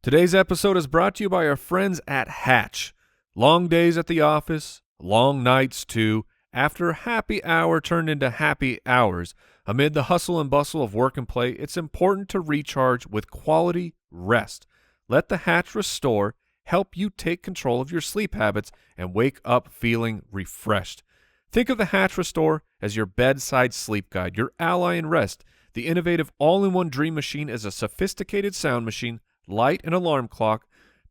Today's episode is brought to you by our friends at Hatch. Long days at the office, long nights too, after happy hour turned into happy hours. Amid the hustle and bustle of work and play, it's important to recharge with quality rest. Let the Hatch Restore help you take control of your sleep habits and wake up feeling refreshed. Think of the Hatch Restore as your bedside sleep guide, your ally in rest. The innovative all-in-one Dream Machine is a sophisticated sound machine, light and alarm clock,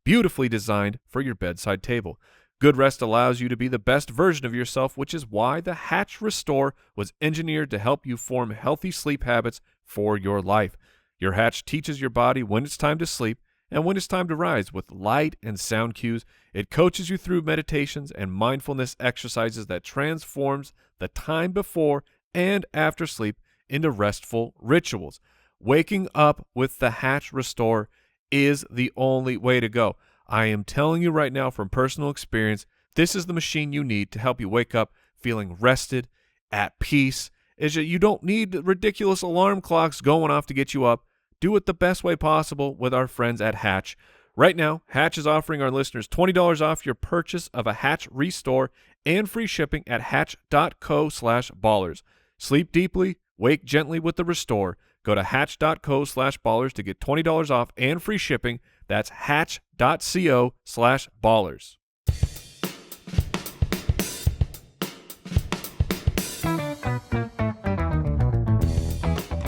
beautifully designed for your bedside table. Good rest allows you to be the best version of yourself, which is why the Hatch Restore was engineered to help you form healthy sleep habits for your life. Your Hatch teaches your body when it's time to sleep and when it's time to rise with light and sound cues. It coaches you through meditations and mindfulness exercises that transforms the time before and after sleep into restful rituals. Waking up with the Hatch Restore is the only way to go. I am telling you right now from personal experience, this is the machine you need to help you wake up feeling rested, at peace. You don't need ridiculous alarm clocks going off to get you up. Do it the best way possible with our friends at Hatch. Right now, Hatch is offering our listeners $20 off your purchase of a Hatch Restore and free shipping at hatch.co/ballers. Sleep deeply, wake gently with the Restore. Go to hatch.co/ballers to get $20 off and free shipping. That's hatch.co/ballers.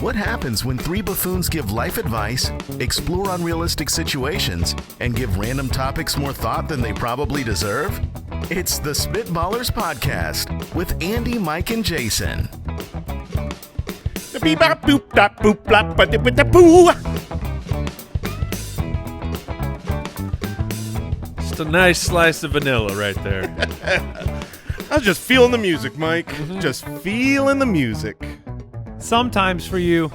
What happens when three buffoons give life advice, explore unrealistic situations, and give random topics more thought than they probably deserve? It's the Spitballers Podcast with Andy, Mike, and Jason. It's a nice slice of vanilla right there. I was just feeling the music, Mike. Just feeling the music. Sometimes for you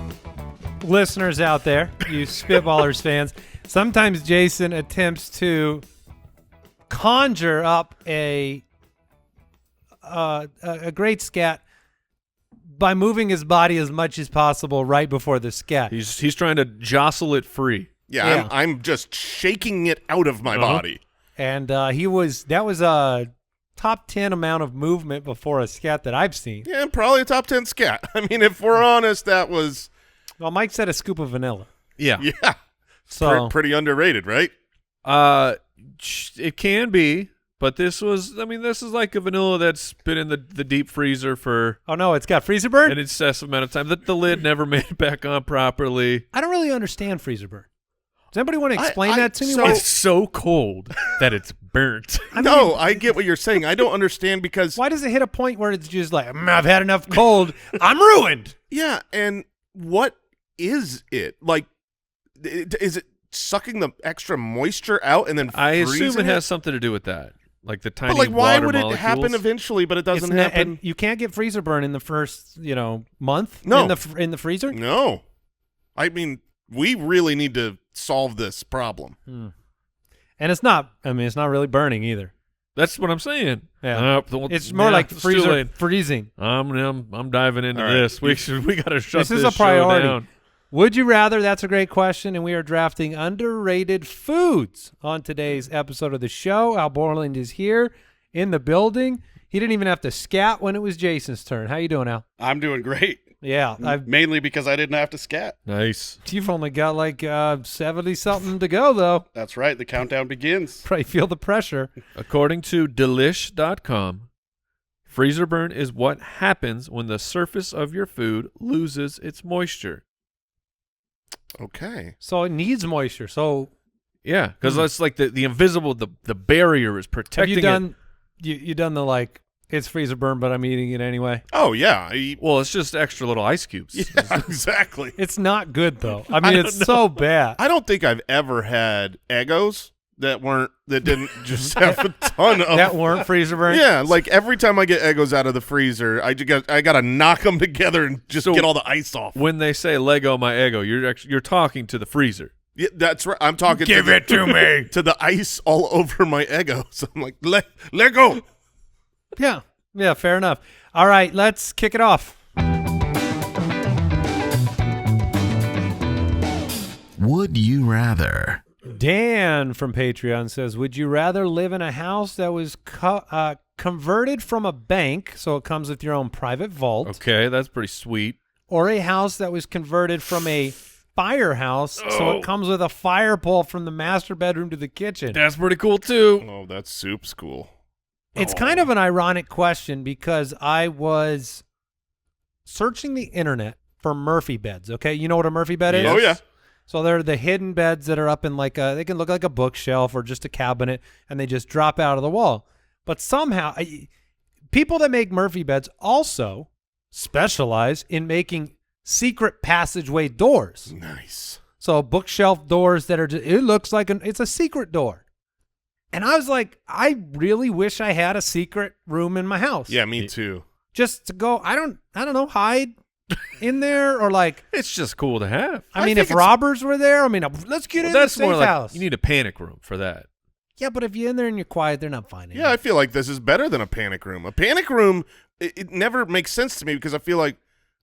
listeners out there, you Spitballers fans, sometimes Jason attempts to conjure up a great scat by moving his body as much as possible right before the scat. He's trying to jostle it free. Yeah. I'm just shaking it out of my body. And that was a top 10 amount of movement before a scat that I've seen. Yeah, probably a top 10 scat. I mean, if we're honest, that was... Well, Mike said a scoop of vanilla. Yeah. Yeah. So pretty underrated, right? It can be, but this is like a vanilla that's been in the deep freezer for... Oh, no, it's got freezer burn? an excessive amount of time. The lid never made it back on properly. I don't really understand freezer burn. Does anybody want to explain that to me? It's so cold that it's burnt. I get what you're saying. I don't understand because... Why does it hit a point where it's just like, I've had enough cold, I'm ruined? Yeah, and what is it? Like, is it sucking the extra moisture out and then I freezing assume it has something to do with that. Like the tiny But why would water it happen molecules. eventually, but it doesn't happen? And you can't get freezer burn in the first, month No. in the freezer? No. I mean, we really need to solve this problem. And it's not really burning either. That's what I'm saying. Yeah. It's more like it's too freezer late. freezing. I'm diving into All right. this. We got to shut This is this a priority. show down. Would you rather? That's a great question, and we are drafting underrated foods on today's episode of the show. Al Borland is here in the building. He didn't even have to scat when it was Jason's turn. How you doing, Al? I'm doing great. Yeah, Mainly because I didn't have to scat. Nice. You've only got like 70-something to go, though. That's right. The countdown begins. Probably feel the pressure. According to Delish.com, freezer burn is what happens when the surface of your food loses its moisture. Okay. So it needs moisture. So Yeah, because that's like the invisible, the barrier is have protecting you done it. you done the like, it's freezer burn, but I'm eating it anyway? Oh, yeah. Well, it's just extra little ice cubes. Yeah, exactly. It's not good, though. I mean, it's so bad. I don't think I've ever had Eggos that didn't just have a ton of... That weren't freezer burn? Yeah, like every time I get Eggos out of the freezer, I got to knock them together and just get all the ice off. When they say Lego my Eggo, you're talking to the freezer. Yeah, that's right. I'm talking Give it to me. to the ice all over my Eggos. I'm like, Lego. Yeah, fair enough. All right, let's kick it off. Would you rather? Dan from Patreon says, would you rather live in a house that was converted from a bank, so it comes with your own private vault, Okay, that's pretty sweet. or a house that was converted from a firehouse, so it comes with a fire pole from the master bedroom to the kitchen? That's pretty cool too. Oh, that's soup's cool. It's kind of an ironic question because I was searching the internet for Murphy beds. Okay, you know what a Murphy bed is? Oh, yeah. So they're the hidden beds that are up in they can look like a bookshelf or just a cabinet, and they just drop out of the wall. But somehow, people that make Murphy beds also specialize in making secret passageway doors. Nice. So bookshelf doors that are it looks like it's a secret door. And I was like, I really wish I had a secret room in my house. Yeah, me too. Just to go, I don't know, hide in there or like. It's just cool to have. I mean, think if robbers were there, I mean, let's get in the That's safe more like house. you need a panic room for that. Yeah, but if you're in there and you're quiet, they're not finding Yeah, you. I feel like this is better than a panic room. A panic room, it never makes sense to me because I feel like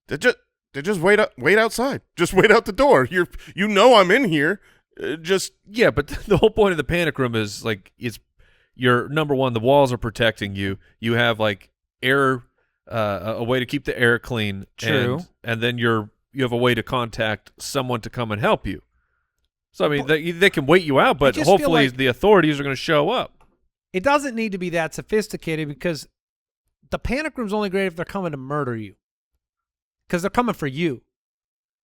they just wait outside. Just wait out the door. You know I'm in here. Yeah, but the whole point of the panic room is like you're number one. The walls are protecting you. You have like air, a way to keep the air clean. True. And then you have a way to contact someone to come and help you. So I mean, they can wait you out, but just feel hopefully like- the authorities are going to show up. It doesn't need to be that sophisticated because the panic room's only great if they're coming to murder you. Because they're coming for you.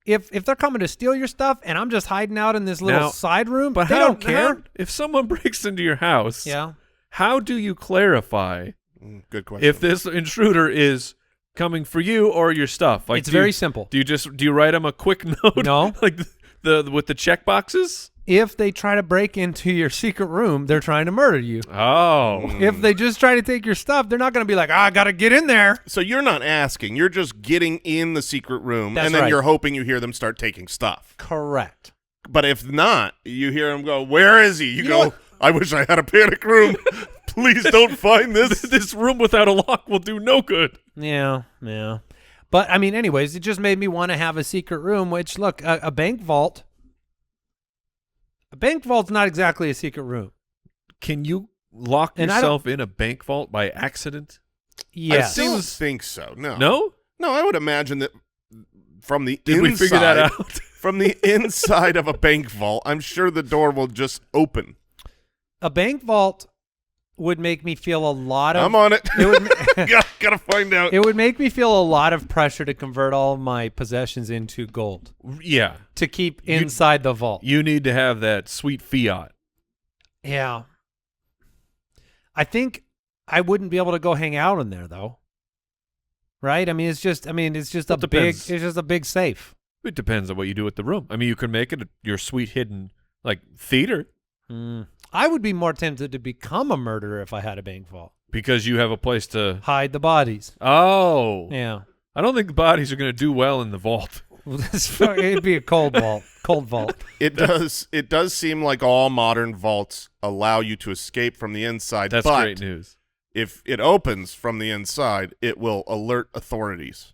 If they're coming to steal your stuff and I'm just hiding out in this little Now, side room, But they how, don't care. how- if someone breaks into your house, Yeah. how do you clarify Good question. if this intruder is coming for you or your stuff? Like, It's very simple. Do you write them a quick note? No. like the with the check boxes? If they try to break into your secret room, they're trying to murder you. Oh, If they just try to take your stuff, they're not going to be like, I got to get in there. So you're not asking. You're just getting in the secret room, That's and then right. you're hoping you hear them start taking stuff. Correct. But if not, you hear them go, "Where is he?" You know go, what? "I wish I had a panic room. Please don't find this." this room without a lock will do no good. Yeah. But, I mean, anyways, it just made me want to have a secret room, which, look, a bank vault. A bank vault's not exactly a secret room. Can you lock And I yourself in a bank vault by accident? Yes. I don't think so. No. No? No, I would imagine that from the Did inside, we figure that out? from the inside of a bank vault, I'm sure the door will just open. A bank vault would make me feel a lot of. I'm on it. It would. Gotta find out. It would make me feel a lot of pressure to convert all of my possessions into gold Yeah. to keep inside the vault. You need to have that sweet fiat. Yeah. I think I wouldn't be able to go hang out in there though. Right? I mean, it's just Well, a it big. depends. It's just a big safe. It depends on what you do with the room. I mean, you could make it your sweet hidden like theater I would be more tempted to become a murderer if I had a bank vault. because you have a place to. Hide the bodies. Oh. Yeah. I don't think the bodies are going to do well in the vault. It'd be a cold vault. Cold vault. It does seem like all modern vaults allow you to escape from the inside. That's but great news. if it opens from the inside, it will alert authorities.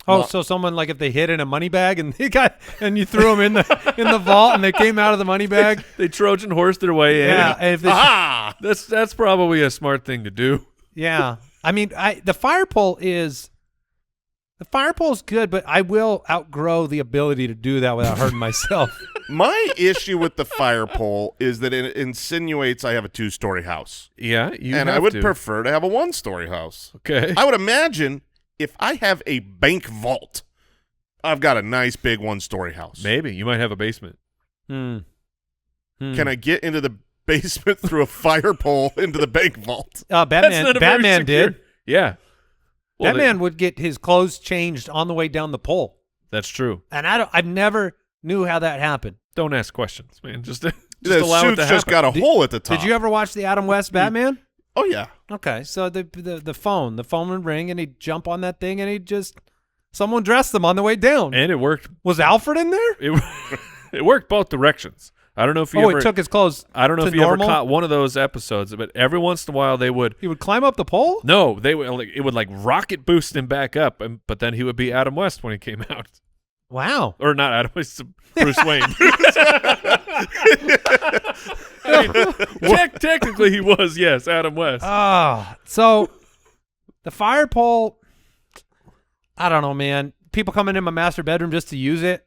Oh, Well- so someone like if they hid in a money bag and you threw them in the vault and they came out of the money bag. They Trojan horse their way in. Yeah, and if they, Ah! That's probably a smart thing to do. yeah. I mean, the fire pole is good, but I will outgrow the ability to do that without hurting myself. My issue with the fire pole is that it insinuates I have a 2-story house. Yeah, you and I have would to. prefer to have a 1-story house. Okay. I would imagine if I have a bank vault, I've got a nice big 1-story house. Maybe you might have a basement. Can I get into the basement through a fire pole into the bank vault? That's Batman not a very secure- did. Yeah. Well, Batman would get his clothes changed on the way down the pole, that's true. and I've never knew how that happened. Don't ask questions, man. Just The allow it to suit's just happen. got a hole at the top. Did you ever watch the Adam West Batman? Oh, yeah. Okay, so the phone would ring, and he'd jump on that thing, and someone dressed him on the way down. And it worked. Was Alfred in there? It worked both directions. I don't know if you Oh, ever he took his clothes. I don't know to if you normal? ever caught one of those episodes, but every once in a while they would. He would climb up the pole. No, they would. It would like rocket boost him back up, but then he would be Adam West when he came out. Wow. Or not Adam West, Bruce Wayne. Technically he was, yes, Adam West. So the fire pole, I don't know, man. People coming in my master bedroom just to use it.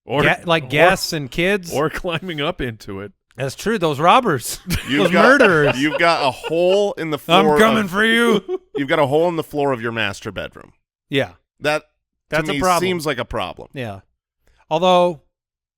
Or guests and kids. Or climbing up into it. That's true. Those robbers. You've Those murderers. You've got a hole in the floor. I'm coming for you. You've got a hole in the floor of your master bedroom. Yeah. That's a to me problem. seems like a problem. Yeah. Although,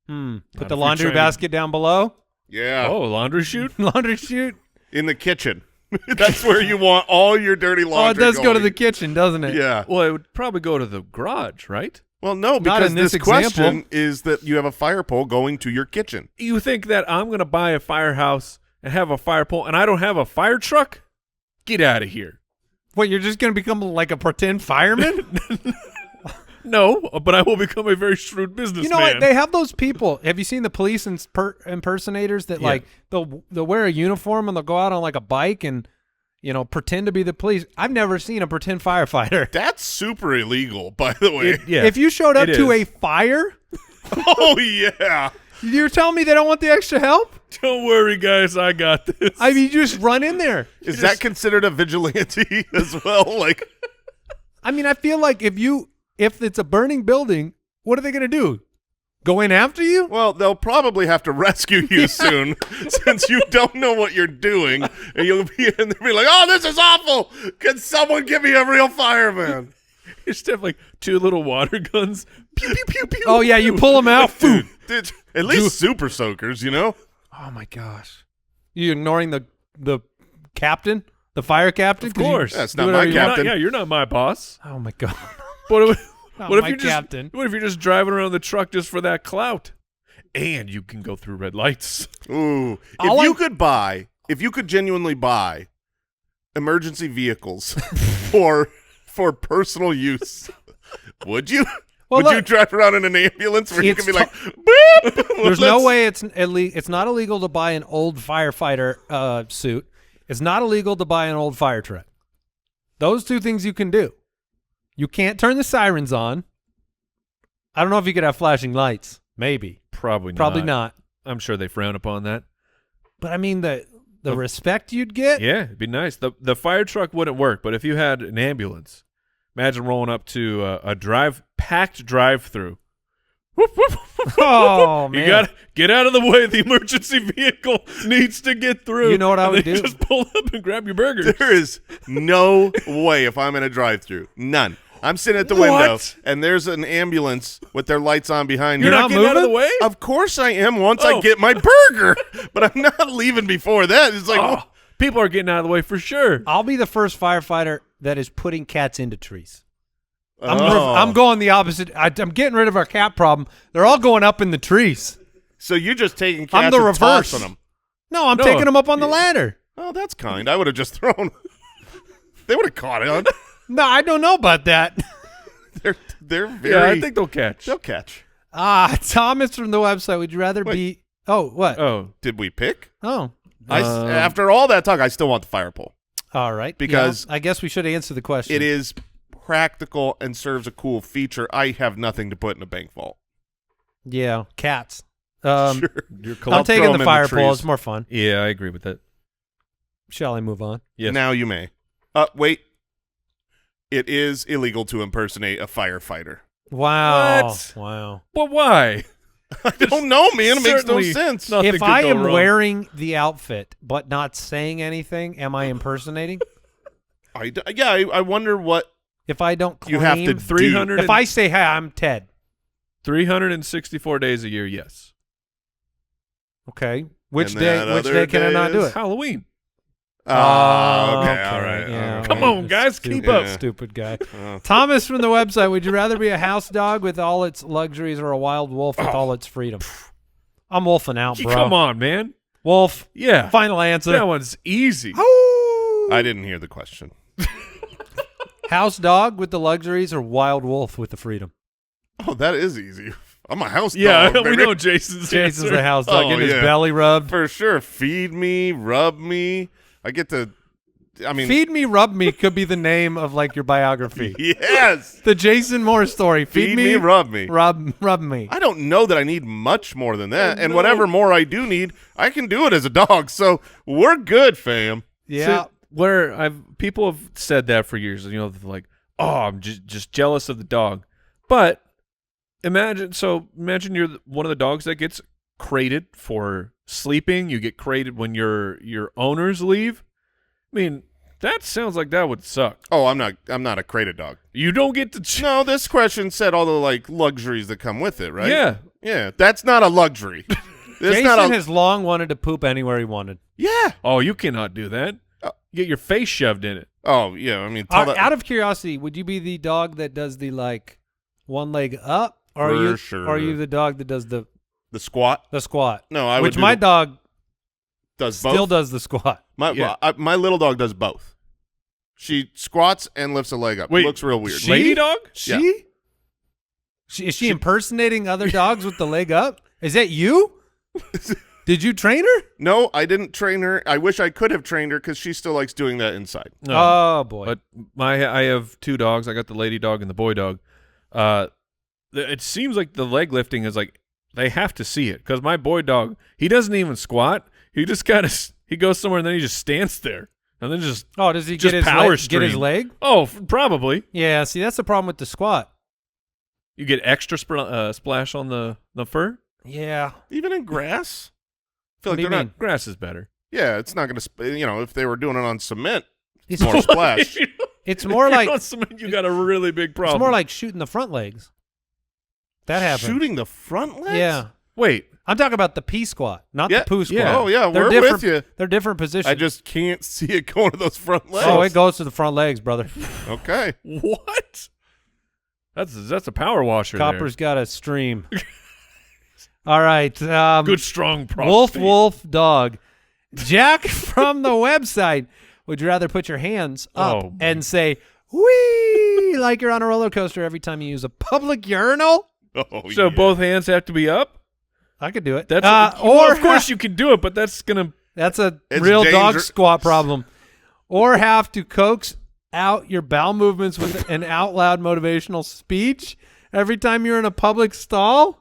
put Not the if you're laundry trying to- basket down below. Yeah. Oh, laundry chute? Laundry chute. In the kitchen. That's where you want all your dirty Oh, it laundry does go to going. the kitchen, doesn't it? Yeah. Well, it would probably go to the garage, right? Well, no, Not because in this question example. is that you have a fire pole going to your kitchen. You think that I'm going to buy a firehouse and have a fire pole and I don't have a fire truck? Get out of here. What, you're just going to become like a pretend fireman? No, but I will become a very shrewd businessman. You know what? They have those people. Have you seen the police impersonators that Yeah. like they'll wear a uniform and they'll go out on like a bike and pretend to be the police? I've never seen a pretend firefighter. That's super illegal, by the way. Yeah. If you showed up it to is. a fire, Oh, yeah. you're telling me they don't want the extra help? Don't worry, guys. I got this. I mean, you just run in there. Is that considered a vigilante as well? Like, I mean, I feel like if it's a burning building, what are they going to do? Go in after you? well, they'll probably have to rescue you soon since you don't know what you're doing. And you'll be in there be like, oh, this is awful. Can someone give me a real fireman? You just have like two little water guns. Pew, pew, pew, pew. Oh, yeah, you pull them out. Dude, at least super soakers, you know? Oh, my gosh. You ignoring the captain? The fire captain? Of course. That's Do not whatever my you want. captain. Yeah, you're not my boss. Oh, my God. What if, Not what if my you captain. What if you're just driving around the truck just for that clout? And you can go through red lights. Ooh. All If you could genuinely buy emergency vehicles for personal use, would you? Well, would you look, drive around in an ambulance where you it's can be like, beep? There's no way it's not illegal to buy an old firefighter suit. It's not illegal to buy an old fire truck. Those two things you can do. You can't turn the sirens on. I don't know if you could have flashing lights. Maybe. Probably not. Probably not. I'm sure they frown upon that. But I mean the respect you'd get. Yeah, it'd be nice. The fire truck wouldn't work, but if you had an ambulance, imagine rolling up to a packed drive-through. Whoop, whoop, whoop, Oh, whoop. You man. got to get out of the way. The emergency vehicle needs to get through. You know what I And would then do? Just pull up and grab your burgers. There is no way if I'm in a drive-through. None. I'm sitting at the What? window, and there's an ambulance with their lights on behind You're me. not getting out of the moving? way? Of course I am once I Oh. get my burger, but I'm not leaving before that. It's like, Oh, people are getting out of the way for sure. I'll be the first firefighter that is putting cats into trees. oh. I'm going the opposite. I'm getting rid of our cat problem. They're all going up in the trees. So you're just taking I'm cats the and reverse. tossing them. No, I'm No. taking them up on the ladder. Oh, that's kind. I would have just thrown. They would have caught it. No, I don't know about that. They're very. Yeah, I think they'll catch. they'll catch. Thomas from the website. Would you rather Wait. be? Oh, what? Oh, Did we pick? Oh, After all that talk, I still want the fire pole. all right. Because- Yeah, I guess we should answer the question. It is practical and serves a cool feature. I have nothing to put in a bank vault. Yeah, cats. Sure. you're I'm taking throw the 'em in fire the pole. trees. It's more fun. Yeah, I agree with that. Shall I move on? Yes. Now you may. Wait. It is illegal to impersonate a firefighter. Wow. What? Wow. But why? I don't know, man. It makes no Certainly sense. nothing If could I go am wrong. wearing the outfit but not saying anything, am I impersonating? I wonder what If I don't claim, you have to 300 do. if I say, "Hey, I'm Ted," 364 days a year, yes. okay, which And day? that Which other day can I not day do is it? Halloween. Okay, all right. Yeah, all right. Come on, guys, keep Stupid- up. Stupid guy. Oh. Thomas from the website. Would you rather be a house dog with all its luxuries or a wild wolf with all its freedom? I'm wolfing out, bro. Come on, man. Wolf. Yeah. Final answer. That one's easy. I didn't hear the question. House dog with the luxuries or wild wolf with the freedom? Oh, that is easy. I'm a house Yeah, dog. we baby. know Jason's Jason's answer. the house dog. Oh, Getting his yeah. belly rubbed. For sure. Feed me, rub me. I get to I mean, Feed Me, Rub Me could be the name of like your biography. yes. The Jason Moore story. Feed me, rub me. Rub me. I don't know that I need much more than that. And whatever more I do need, I can do it as a dog. So we're good, fam. Yeah. So where people have said that for years, you know, they're like, oh, I'm just jealous of the dog. But imagine you're one of the dogs that gets crated for sleeping. You get crated when your owners leave. I mean, that sounds like that would suck. Oh, I'm not a crated dog. You don't get to No, this question said all the like luxuries that come with it, right? Yeah. Yeah, that's not a luxury. Jason has long wanted to poop anywhere he wanted. Yeah. Oh, you cannot do that. Get your face shoved in it. Oh, yeah, I mean, Out of curiosity, would you be the dog that does the like one leg up, or are you the dog that does the squat? the squat? No, I Which would my dog does still both. does the squat. My little dog does both. She squats and lifts a leg up. Wait, It looks real weird. Lady dog? Yeah. Is she impersonating other dogs with the leg up? Is that you? Did you train her? No, I didn't train her. I wish I could have trained her because she still likes doing that inside. No. Oh boy. But I have two dogs. I got the lady dog and the boy dog. It seems like the leg lifting is like they have to see it because my boy dog, he doesn't even squat. He just he goes somewhere and then he just stands there and then just does he just get his power leg, get his stream. leg? Oh, probably. Yeah. See, that's the problem with the squat. You get extra splash on the fur. Yeah. Even in grass? I feel What like do you they're mean? not. Grass is better. Yeah, it's not going to. If they were doing it on cement, It's more splash. It's more like you got a really big problem. it's more like shooting the front legs. That happens. Shooting the front legs? Yeah. Wait. I'm talking about the pee squat, not Yeah. the poo squat. Yeah. Oh, yeah, They're we're different, with you. They're different positions. I just can't see it going to those front legs. Oh, it goes to the front legs, brother. Okay. What? That's a power washer. Copper's got a stream. All right. Good strong prostate. Wolf, dog. Jack from the website. Would you rather put your hands up Oh, and say, wee, like you're on a roller coaster every time you use a public urinal? Oh, So yeah. both hands have to be up. I could do it. That's or of course you can do it, but that's gonna. that's a It's real dog dangerous. squat problem. Or have to coax out your bowel movements with an out loud motivational speech every time you're in a public stall?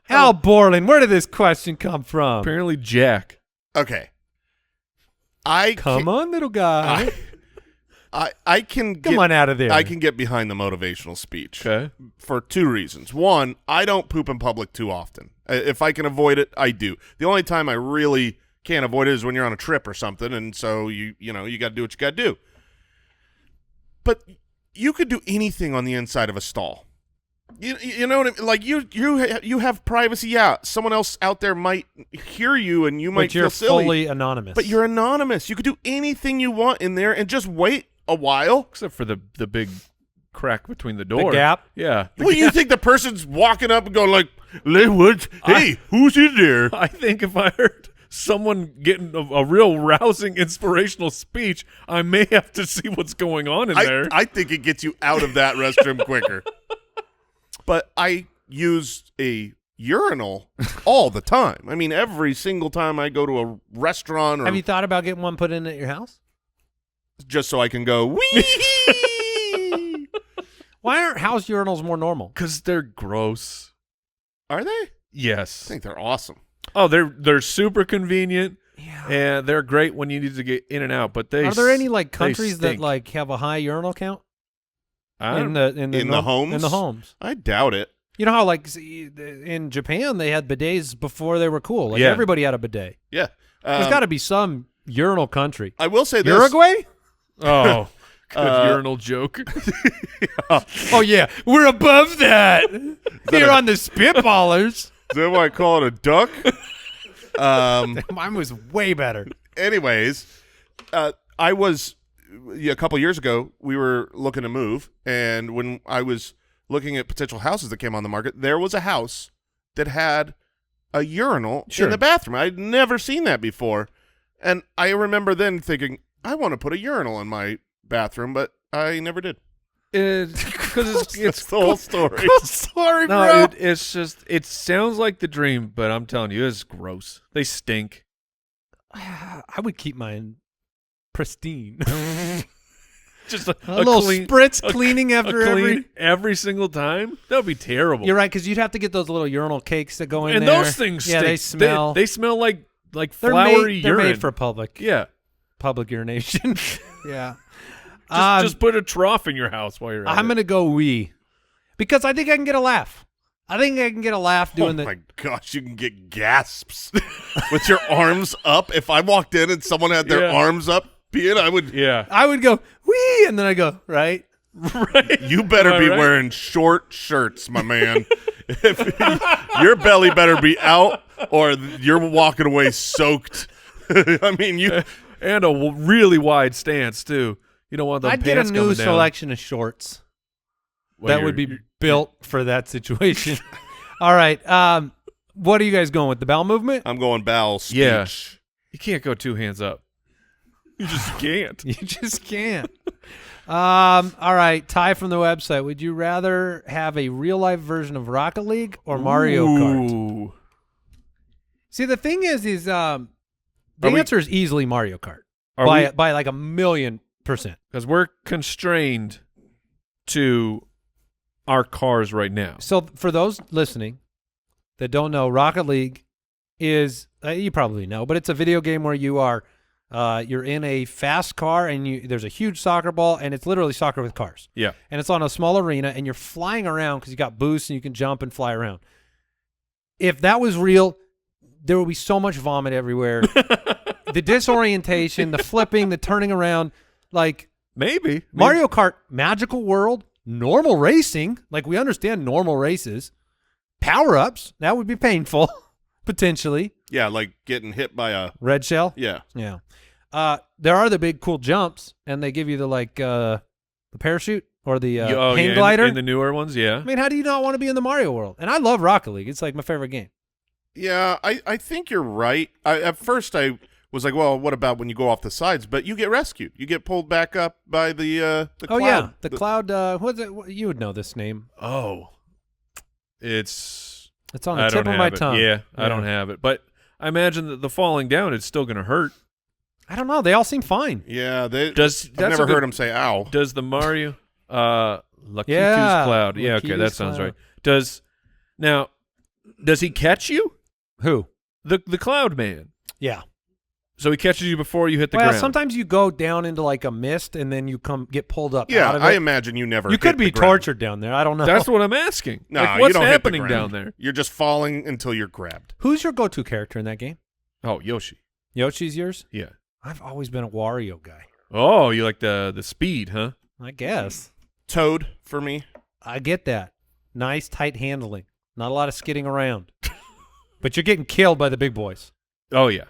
Al Borland, where did this question come from? Apparently, Jack. Okay. Come on, little guy. I can get, Come on out of there. I can get behind the motivational speech. Okay. For two reasons. One, I don't poop in public too often. If I can avoid it, I do. The only time I really can't avoid it is when you're on a trip or something, and so you got to do what you got to do. But you could do anything on the inside of a stall. You know what I mean? Like you have privacy. Yeah, someone else out there might hear you, and you might But you're feel silly. fully anonymous. But you're anonymous. You could do anything you want in there, and just wait a while. Except for the big crack between the the door. gap. Yeah. What do you think the person's walking up and going like, "Hey, who's in there?" I think if I heard someone getting a real rousing, inspirational speech, I may have to see what's going on in there. I think it gets you out of that restroom quicker. But I use a urinal all the time. I mean, every single time I go to a restaurant, or Have you thought about getting one put in at your house? just so I can go wee. Why aren't house urinals more normal? Because they're gross. Are they? I Yes. think they're awesome. Oh, they're super convenient. Yeah. And they're great when you need to get in and out. But Are there any like they countries that stink. like have a high urinal count I in don't- the In the homes? In the homes. I doubt it. You know how like in Japan they had bidets before they were cool. Like Yeah. everybody had a bidet. Yeah. There's got to be some urinal country. I will say this. Uruguay? Oh, good urinal joke. Oh yeah, we're above that. Here on the Spitballers. Is that why I call it a duck? Mine was way better. Anyways, I was a couple years ago. We were looking to move, and when I was looking at potential houses that came on the market, there was a house that had a urinal in the bathroom. I'd never seen that before, and I remember then thinking, I want to put a urinal in my bathroom, but I never did. Because It's the whole story. Sorry, no, it's just it sounds like the dream, but I'm telling you, it's gross. They stink. I would keep mine pristine. Just a little clean, spritz cleaning after every single time. That would be terrible. You're right, because you'd have to get those little urinal cakes that go in and there. those things yeah, stink. they smell. They smell like they're flowery they're urine. made for public urination. Yeah. Just put a trough in your house while you're at I'm it. going to go wee because I think I can get a laugh. I think I can get a laugh doing Oh my gosh, you can get gasps with your arms up. If I walked in and someone had their arms up peeing, I would. Yeah. I would go wee, and then I go right. Right. You better be wearing short shirts, my man. Your belly better be out, or you're walking away soaked. I mean, you and a really wide stance too. You don't want the I'd pants get a new coming down. selection of shorts Well, that would be built for that situation. All right. What are you guys going with? The bowel movement? I'm going bowel speech. Yeah. You can't go 2 hands up. You just can't. You just can't. All right. Ty from the website. Would you rather have a real life version of Rocket League or Mario Kart? Ooh. See, the thing is the answer is easily Mario Kart by like 1,000,000%. Because we're constrained to our cars right now. So for those listening that don't know, Rocket League is you probably know, but it's a video game where you are you're in a fast car and there's a huge soccer ball, and it's literally soccer with cars. Yeah. And it's on a small arena, and you're flying around because you got boosts and you can jump and fly around. If that was real, there would be so much vomit everywhere. The disorientation, the flipping, the turning around, like Maybe. Mario Kart, magical world, normal racing, like we understand normal races, power-ups, that would be painful, potentially. Yeah, like getting hit by a Red shell? yeah. Yeah. There are the big cool jumps, and they give you the parachute or the hang glider. In the newer ones, yeah. I mean, how do you not want to be in the Mario world? And I love Rocket League. It's like my favorite game. Yeah, I think you're right. At first I was like, well, what about when you go off the sides? But you get rescued. You get pulled back up by the cloud. Yeah, the cloud. What's it? You would know this name. Oh. It's on the tip of my tongue. Yeah, I don't have it. But I imagine that the falling down, it's still going to hurt. I don't know. They all seem fine. Yeah, I've never heard him say "ow." Does the Mario Lakitu's Yeah, cloud? Yeah, okay, that Lakitu's sounds cloud. right. Does he catch you? Who? The cloud man. Yeah. So he catches you before you hit the Well, ground. sometimes you go down into like a mist and then you get pulled up Yeah, out of it. I imagine you never. You hit could be the ground. tortured down there. I don't know. That's what I'm asking. No, like, you what's don't hit the happening ground. down there? You're just falling until you're grabbed. Who's your go-to character in that game? Oh, Yoshi. Yoshi's yours? Yeah. I've always been a Wario guy. Oh, you like the speed, huh? I guess. Toad for me. I get that. Nice, tight handling. Not a lot of skidding around. But you're getting killed by the big boys. Oh, yeah.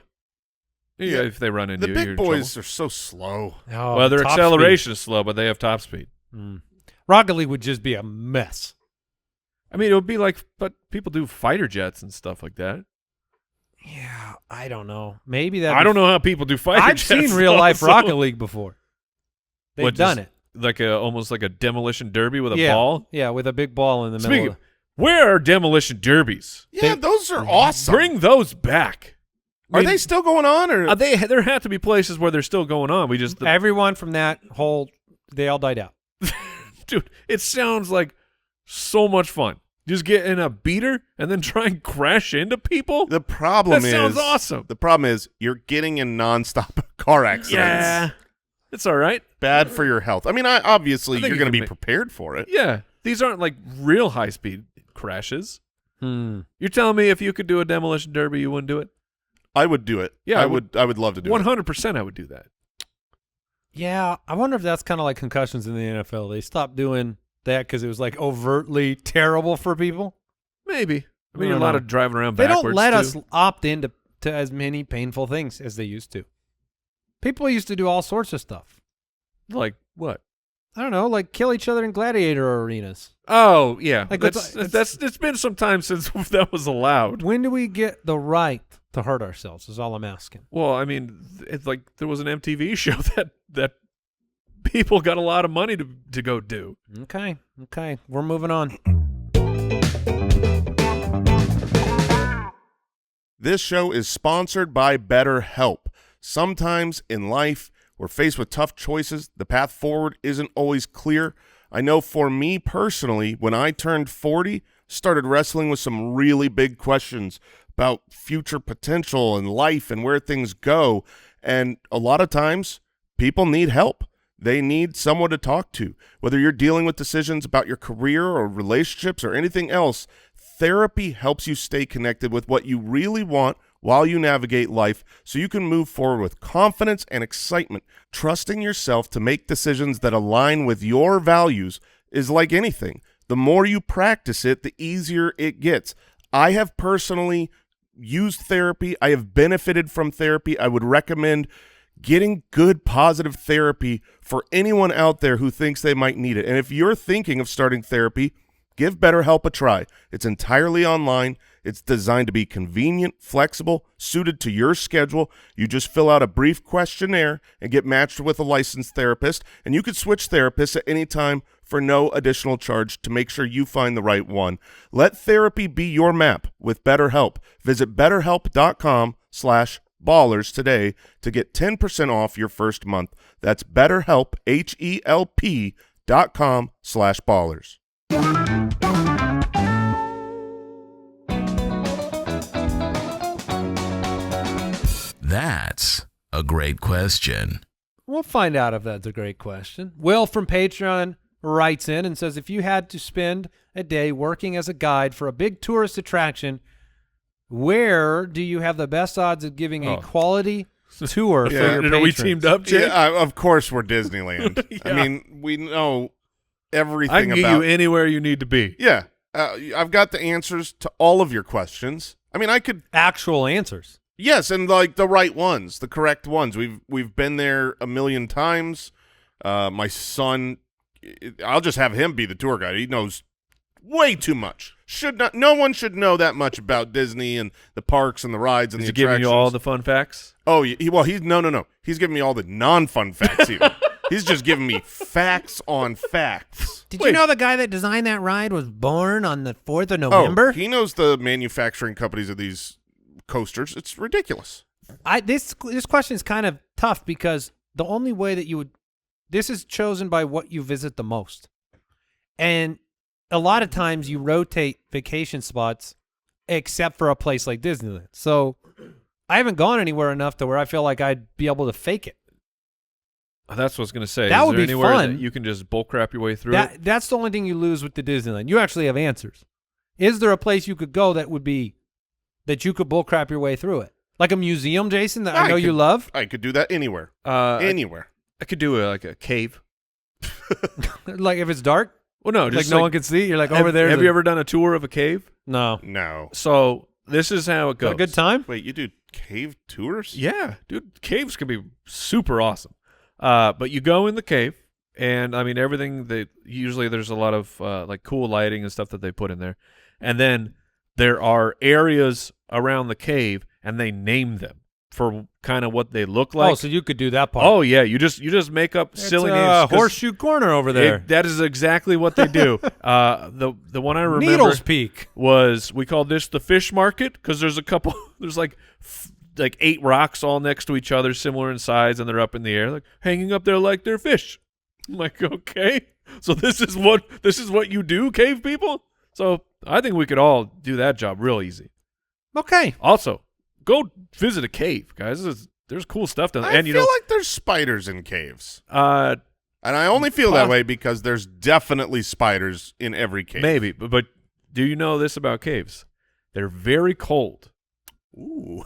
Yeah, if they run into The you, you're big in boys trouble. are so slow. Oh, Well, their top acceleration is slow, but they have top speed. speed. Rocket League would just be a mess. I mean, it would be like, but people do fighter jets and stuff like that. Yeah, I don't know. Maybe that. I don't know how people do fighter I've jets. seen real though, life so- Rocket League before. They've What, done just it. Like almost like a demolition derby with a Yeah. ball. Yeah, with a big ball in the Speaking middle. of, where are demolition derbies? Yeah, those are awesome. Bring those back. Are they still going on, or There have to be places where they're still going on. We just Everyone from that whole, they all died out. dude, it sounds like so much fun. Just get in a beater and then try and crash into people. the problem That is sounds awesome. The problem is you're getting in nonstop car accidents. Yeah, it's all right. Bad for your health. I mean, obviously I think you're you going to can be make- prepared for it. Yeah, these aren't like real high speed crashes. Hmm. You're telling me if you could do a demolition derby, you wouldn't do it? I would do it. Yeah, I I would love to do it. 100%, I would do that. Yeah, I wonder if that's kind of like concussions in the NFL. They stopped doing that because it was like overtly terrible for people. Maybe. I mean, I a don't lot know. of driving around They backwards. don't let us too. opt into as many painful things as they used to. People used to do all sorts of stuff. Like what? I don't know, like kill each other in gladiator arenas. Oh yeah, Like, it's been some time since that was allowed. When do we get the right to hurt ourselves is all I'm asking. Well, I mean, it's like there was an MTV show that people got a lot of money to go do. Okay, we're moving on. This show is sponsored by BetterHelp. Sometimes in life, We're faced with tough choices. The path forward isn't always clear. I know for me personally, when I turned 40, started wrestling with some really big questions about future potential and life and where things go. And a lot of times, people need help. They need someone to talk to. Whether you're dealing with decisions about your career or relationships or anything else, therapy helps you stay connected with what you really want while you navigate life so you can move forward with confidence and excitement. Trusting yourself to make decisions that align with your values is like anything. The more you practice it, the easier it gets. I have personally used therapy. I have benefited from therapy. I would recommend getting good, positive therapy for anyone out there who thinks they might need it. And if you're thinking of starting therapy, give BetterHelp a try. It's entirely online. It's designed to be convenient, flexible, suited to your schedule. You just fill out a brief questionnaire and get matched with a licensed therapist, and you can switch therapists at any time for no additional charge to make sure you find the right one. Let therapy be your map with BetterHelp. Visit BetterHelp.com/ballers today to get 10% off your first month. That's BetterHelp, HELP.com/ballers. That's a great question. We'll find out if that's a great question. Will from Patreon writes in and says, if you had to spend a day working as a guide for a big tourist attraction, where do you have the best odds of giving a quality tour for your patrons? Are we teamed up, Jay? Yeah, of course we're Disneyland. Yeah. I mean, we know everything I can get about you anywhere you need to be. Yeah, I've got the answers to all of your questions. I mean, I could Actual answers. yes, and like the right ones, the correct ones. We've been there a million times. My son, I'll just have him be the tour guide. He knows way too much. No one should know that much about Disney and the parks and the rides and Is the he giving attractions. you all the fun facts? Oh, he's no. He's giving me all the non-fun facts even. He's just giving me facts on facts. Did you know the guy that designed that ride was born on the 4th of Oh, November? he knows the manufacturing companies of these coasters. It's ridiculous. This question is kind of tough because the only way that you would – this is chosen by what you visit the most. And a lot of times you rotate vacation spots except for a place like Disneyland. So I haven't gone anywhere enough to where I feel like I'd be able to fake it. That's what I was going to say. That Is would there be anywhere fun. that you can just bullcrap your way through it? That's the only thing you lose with the Disneyland. You actually have answers. Is there a place you could go that would be that you could bullcrap your way through it? Like a museum, Jason, that I know you love? I could do that anywhere. Anywhere. I could do like a cave. Like if it's dark? Well, no, Like just no one can see? You're like over there. Have you ever done a tour of a cave? No. No. So this is how it goes. A good time? Wait, you do cave tours? Yeah, dude, caves can be super awesome. But you go in the cave, and I mean everything. Usually there's a lot of like cool lighting and stuff that they put in there, and then there are areas around the cave, and they name them for kind of what they look like. Oh, so you could do that part. Oh yeah, you just make up silly names. 'Cause Horseshoe Corner over there. that is exactly what they do. The one I remember Needles Peak. was we called this the fish market because there's a couple. There's like 8 rocks all next to each other, similar in size, and they're up in the air, like hanging up there like they're fish. I'm like, okay, so this is what you do, cave people. So I think we could all do that job real easy. Okay. Also, go visit a cave, guys. There's cool stuff down there. I And feel like there's spiders in caves. and And I only feel that way because there's definitely spiders in every cave. maybe, but do you know this about caves? They're very cold. Ooh.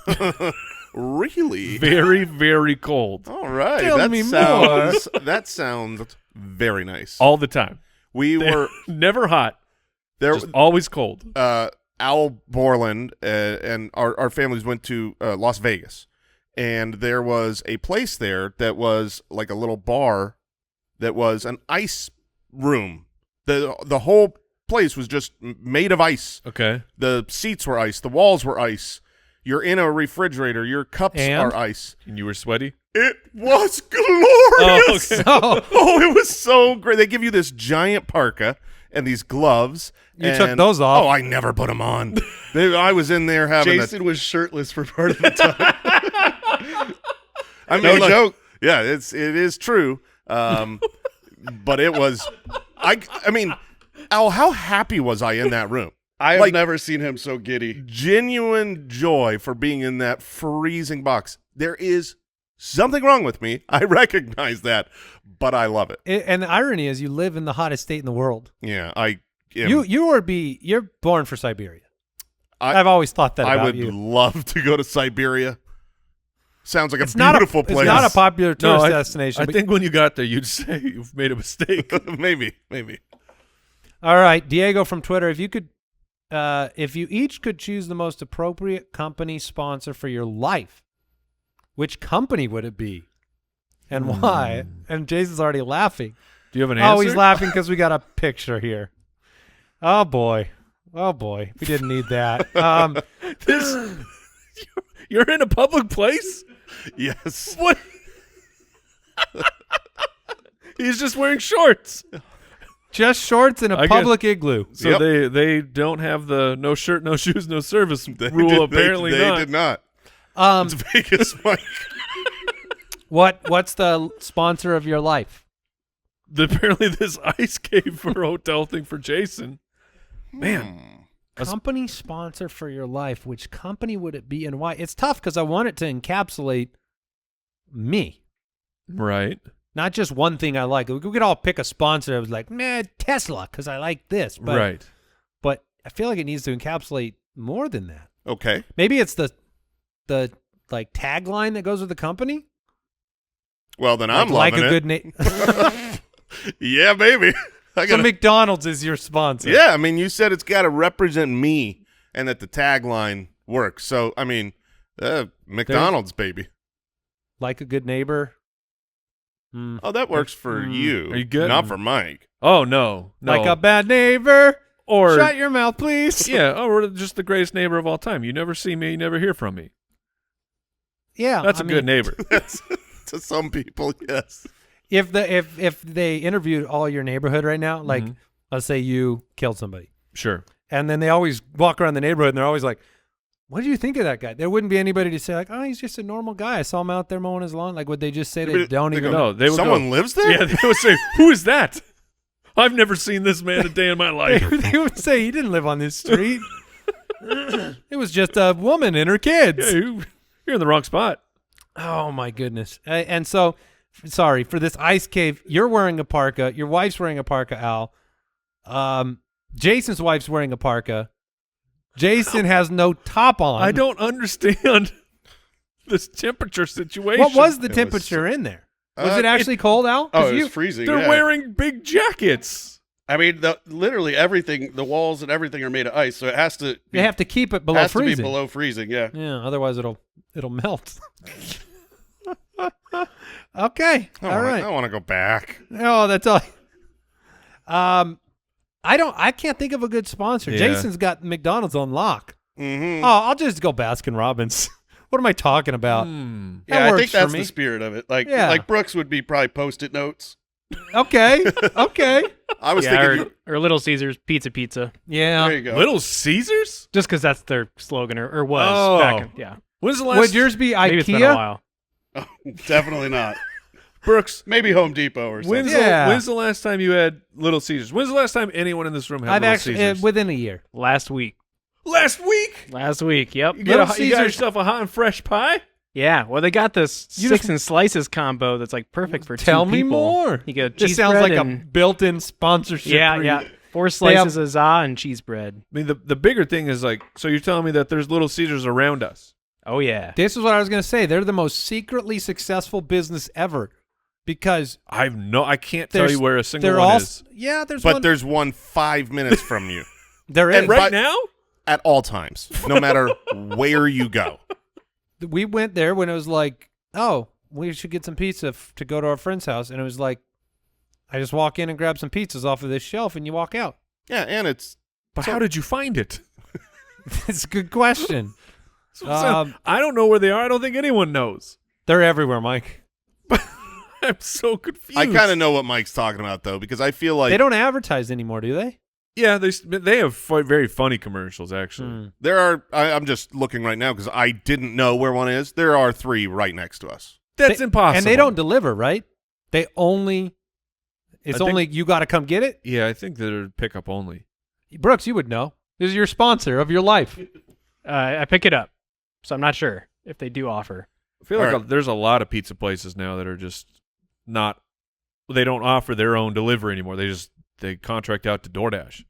Really? Very, very cold. All right. Tell me That sounds very nice. All the time. We They're were never hot. there. Just always cold. Al Borland and our families went to Las Vegas, and there was a place there that was like a little bar that was an ice room. The whole place was just made of ice. Okay. The seats were ice. The walls were ice. You're in a refrigerator. Your cups are ice. And you were sweaty? It was glorious. okay. Oh, it was so great. They give you this giant parka and these gloves. You took those off. Oh, I never put them on. I was in there having Jason was shirtless for part of the time. I mean, No like, joke. Yeah, it is true. But it was, I mean, Al, how happy was I in that room? I have Like- never seen him so giddy. Genuine joy for being in that freezing box. There is something wrong with me. I recognize that, but I love it. And the irony is, you live in the hottest state in the world. Yeah, I am. You're born for Siberia. I- I've always thought that I about would you. love to go to Siberia. Sounds like a It's not beautiful place. It's not a popular No, tourist I destination. but- think when you got there, you'd say you've made a mistake. maybe. All right, Diego from Twitter. If you each could choose the most appropriate company sponsor for your life, which company would it be, and why? And Jason's already laughing. Do you have an answer? Oh, he's laughing because we got a picture here. Oh boy, we didn't need that. You're in a public place? Yes. What? He's just wearing shorts. Just shorts in a I guess- public igloo. So Yep. they don't have the no shirt, no shoes, no service They rule. did- Apparently they not. did not. Um, It's Vegas, Mike. what's the sponsor of your life? Apparently this ice cave for a hotel thing for Jason. Man, Company sponsor for your life. Which company would it be and why? It's tough because I want it to encapsulate me, right? not just one thing I like. We could all pick a sponsor that was like, man, Tesla, because I like this. But, Right. But I feel like it needs to encapsulate more than that. Okay. Maybe it's the like tagline that goes with the company. Well, then I'm like loving a it. good name. Yeah, baby. I So gotta, McDonald's is your sponsor. yeah, I mean, you said it's got to represent me and that the tagline works. So, I mean, McDonald's, baby. Like a good neighbor. Oh, that works for you. Are you good? Not for Mike. Oh no, no. Like a bad neighbor. or Shut your mouth, please. yeah. Oh, we're just the greatest neighbor of all time. You never see me, you never hear from me. Yeah, That's a a good neighbor. To some people, yes. If they interviewed all your neighborhood right now, like let's say you killed somebody, Sure. and then they always walk around the neighborhood and they're always like, "What do you think of that guy?" There wouldn't be anybody to say like, "Oh, he's just a normal guy. I saw him out there mowing his lawn." Like, would they just say they They don't go, even? No, they would Someone go, lives there? Yeah, they would say, "Who is that? I've never seen this man a day in my life." They would say he didn't live on this street. It was just a woman and her kids. Yeah, you're in the wrong spot. Oh my goodness! And so, sorry for this ice cave. You're wearing a parka. Your wife's wearing a parka. Al, Jason's wife's wearing a parka. Jason has no top on. I don't understand this temperature situation. What was the was- temperature in there? Was Uh, it actually cold, Al? 'Cause Oh, it you- was freezing. They're yeah. wearing big jackets. I mean, literally everything, the walls and everything are made of ice, so it has to. you have to keep it below has freezing. to be below freezing. Yeah. Yeah, otherwise it'll melt. Okay, all right. I want to go back. Oh, that's all. I can't think of a good sponsor. Yeah. Jason's got McDonald's on lock. Mm-hmm. Oh, I'll just go Baskin Robbins. What am I talking about? Hmm. That Yeah, I works think for that's me. the spirit of it. Like, Yeah. like Brooks would be probably Post-it notes. Okay, okay. I was Yeah, thinking. or Little Caesars pizza. Yeah. There you go. Little Caesars? Just because that's their slogan or was Oh. back in, yeah. When's the last Would yours be Maybe it's been a IKEA? while. Oh, definitely not. Brooks? Maybe Home Depot or something. When's the last time you had Little Caesars? When's the last time anyone in this room had I've Little actually Caesars? within a year. Last week. Last week? Last week, yep. You Little got Caesars- yourself a hot and fresh pie? Yeah, well, they got this You six just- and slices combo that's like perfect for Tell two me people. more. You get This cheese sounds bread like a and, built-in sponsorship. yeah, for yeah. you. 4 slices of za and cheese bread. I mean, the bigger thing is like, so you're telling me that there's Little Caesars around us? Oh yeah. This is what I was going to say. They're the most secretly successful business ever because I can't tell there's- you where a single they're one all is. yeah. There's But one. there's one 5 minutes from you There is. and Right But- now? at all times, no matter where you go. We went there when it was like, oh, we should get some pizza to go to our friend's house, and it was like, I just walk in and grab some pizzas off of this shelf, and you walk out. Yeah, and it's But how did you find it? It's a good question. So I don't know where they are. I don't think anyone knows. They're everywhere, Mike. I'm so confused. I kind of know what Mike's talking about though, because I feel like They don't advertise anymore, do they? Yeah, they have very funny commercials actually. there are. I'm just looking right now because I didn't know where one is. There are 3 right next to us. That's impossible. And they don't deliver, right? They only. It's only you got to come get it. Yeah, I think they're pickup only. Brooks, you would know. This is your sponsor of your life. I pick it up, so I'm not sure if they do offer. I feel like there's a lot of pizza places now that are just not. They don't offer their own delivery anymore. They contract out to DoorDash.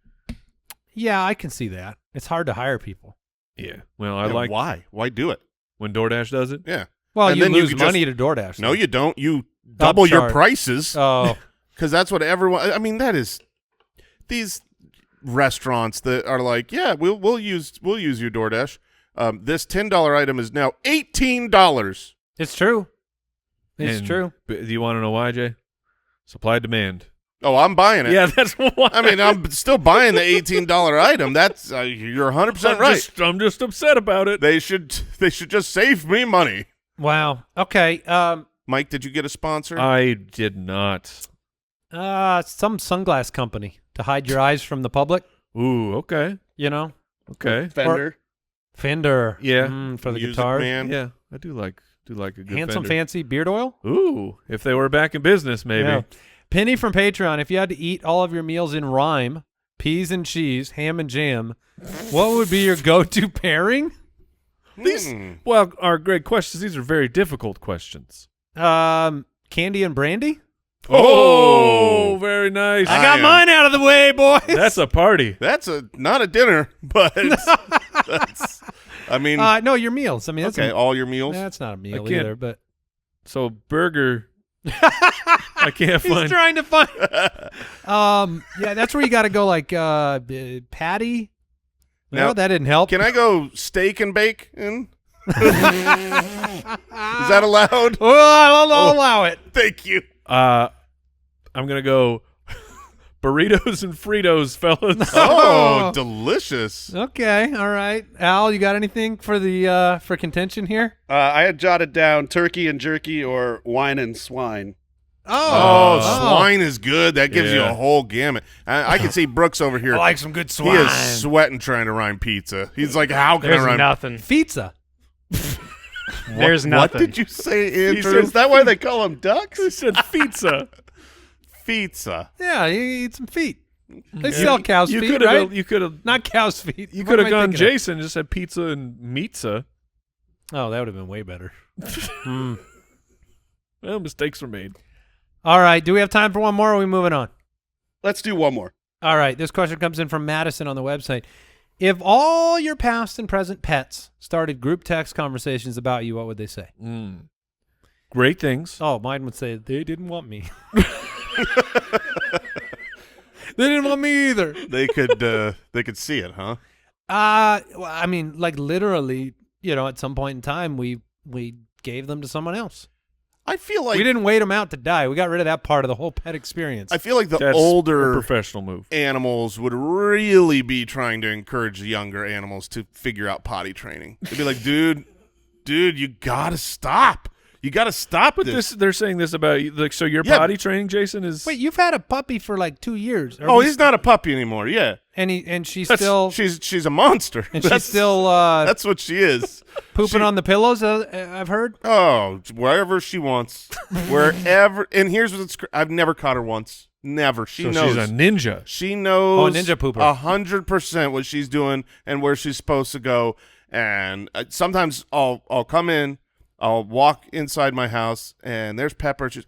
Yeah, I can see that. It's hard to hire people. Yeah. Well, I like why do it? when DoorDash does it. Yeah. Well, And you then you lose could money to DoorDash. No, though. you don't. You double your Upcharge. prices Oh, because that's what everyone. I mean, that is these restaurants that are like, yeah, we'll use your DoorDash. This $10 item is now $18. it's true. It's And true. Do you want to know why, Jay? Supply demand. Oh, I'm buying it. Yeah, that's why. I mean, I'm still buying the $18 item. That's you're 100% right. I'm just upset about it. They should just save me money. Wow. Okay. Mike, did you get a sponsor? I did not. Some sunglass company to hide your eyes from the public. Ooh, okay. You know, Fender. Fender. Yeah. For the Music guitar. Man. Yeah, I do like a good Handsome, Fender. fancy beard oil. Ooh, if they were back in business, maybe. Yeah. Penny from Patreon. If you had to eat all of your meals in rhyme, peas and cheese, ham and jam, what would be your go-to pairing? These, well, are great questions. These are very difficult questions. Candy and brandy. Oh, very nice. I got mine out of the way, boys. That's a party. That's not a dinner, but that's. I mean, no, your meals. I mean, that's okay, all your meals. that's not a meal I can't- either. But So burger. I can't he's find. trying to find. Yeah, that's where you got to go. Like patty. Now, No, that didn't help. Can I go steak and bake in? Is that allowed? Well, I'll allow it. Thank you. I'm gonna go burritos and Fritos, fellas. Oh, delicious. Okay, all right. Al, you got anything for the for contention here? I had jotted down turkey and jerky or wine and swine. Oh, swine is good. That gives you Yeah. a whole gamut. I can see Brooks over here. I like some good He swine. is sweating trying to rhyme pizza. He's like, how can There's I rhyme? nothing. Pizza. There's What nothing. did you say, Andrew? said- Is that why they call them ducks? I said pizza. Pizza. Yeah, you eat some feet. They sell cow's You feet, could right? have. You could have. Not cow's feet. You What could am have I gone thinking of? Jason. Just said pizza and pizza. Oh, that would have been way better. Well, mistakes were made. All right. Do we have time for one more, or are we moving on? Let's do one more. All right. This question comes in from Madison on the website. If all your past and present pets started group text conversations about you, what would they say? Great things. Oh, mine would say, they didn't want me. They didn't want me either. They could see it, huh? Well, I mean, like literally, at some point in time, we gave them to someone else. I feel like We didn't wait them out to die. We got rid of that part of the whole pet experience. I feel like the That's a older professional move. animals would really be trying to encourage the younger animals to figure out potty training. They'd be like, dude, you gotta stop. You gotta stop But this. they're saying this about you. Like, so your Yeah. potty training, Jason, is Wait, you've had a puppy for like 2 years. Oh, he's not a puppy anymore. Yeah, and she's That's- still she's a monster. and That's- she's still that's what she is. pooping on the pillows. I've heard. Oh, wherever she wants, wherever. And here's what's I've never caught her once. Never. She so knows. she's a ninja. She knows. Oh, a ninja pooper. 100% what she's doing and where she's supposed to go. And sometimes I'll come in, I'll walk inside my house, and there's Pepper. She's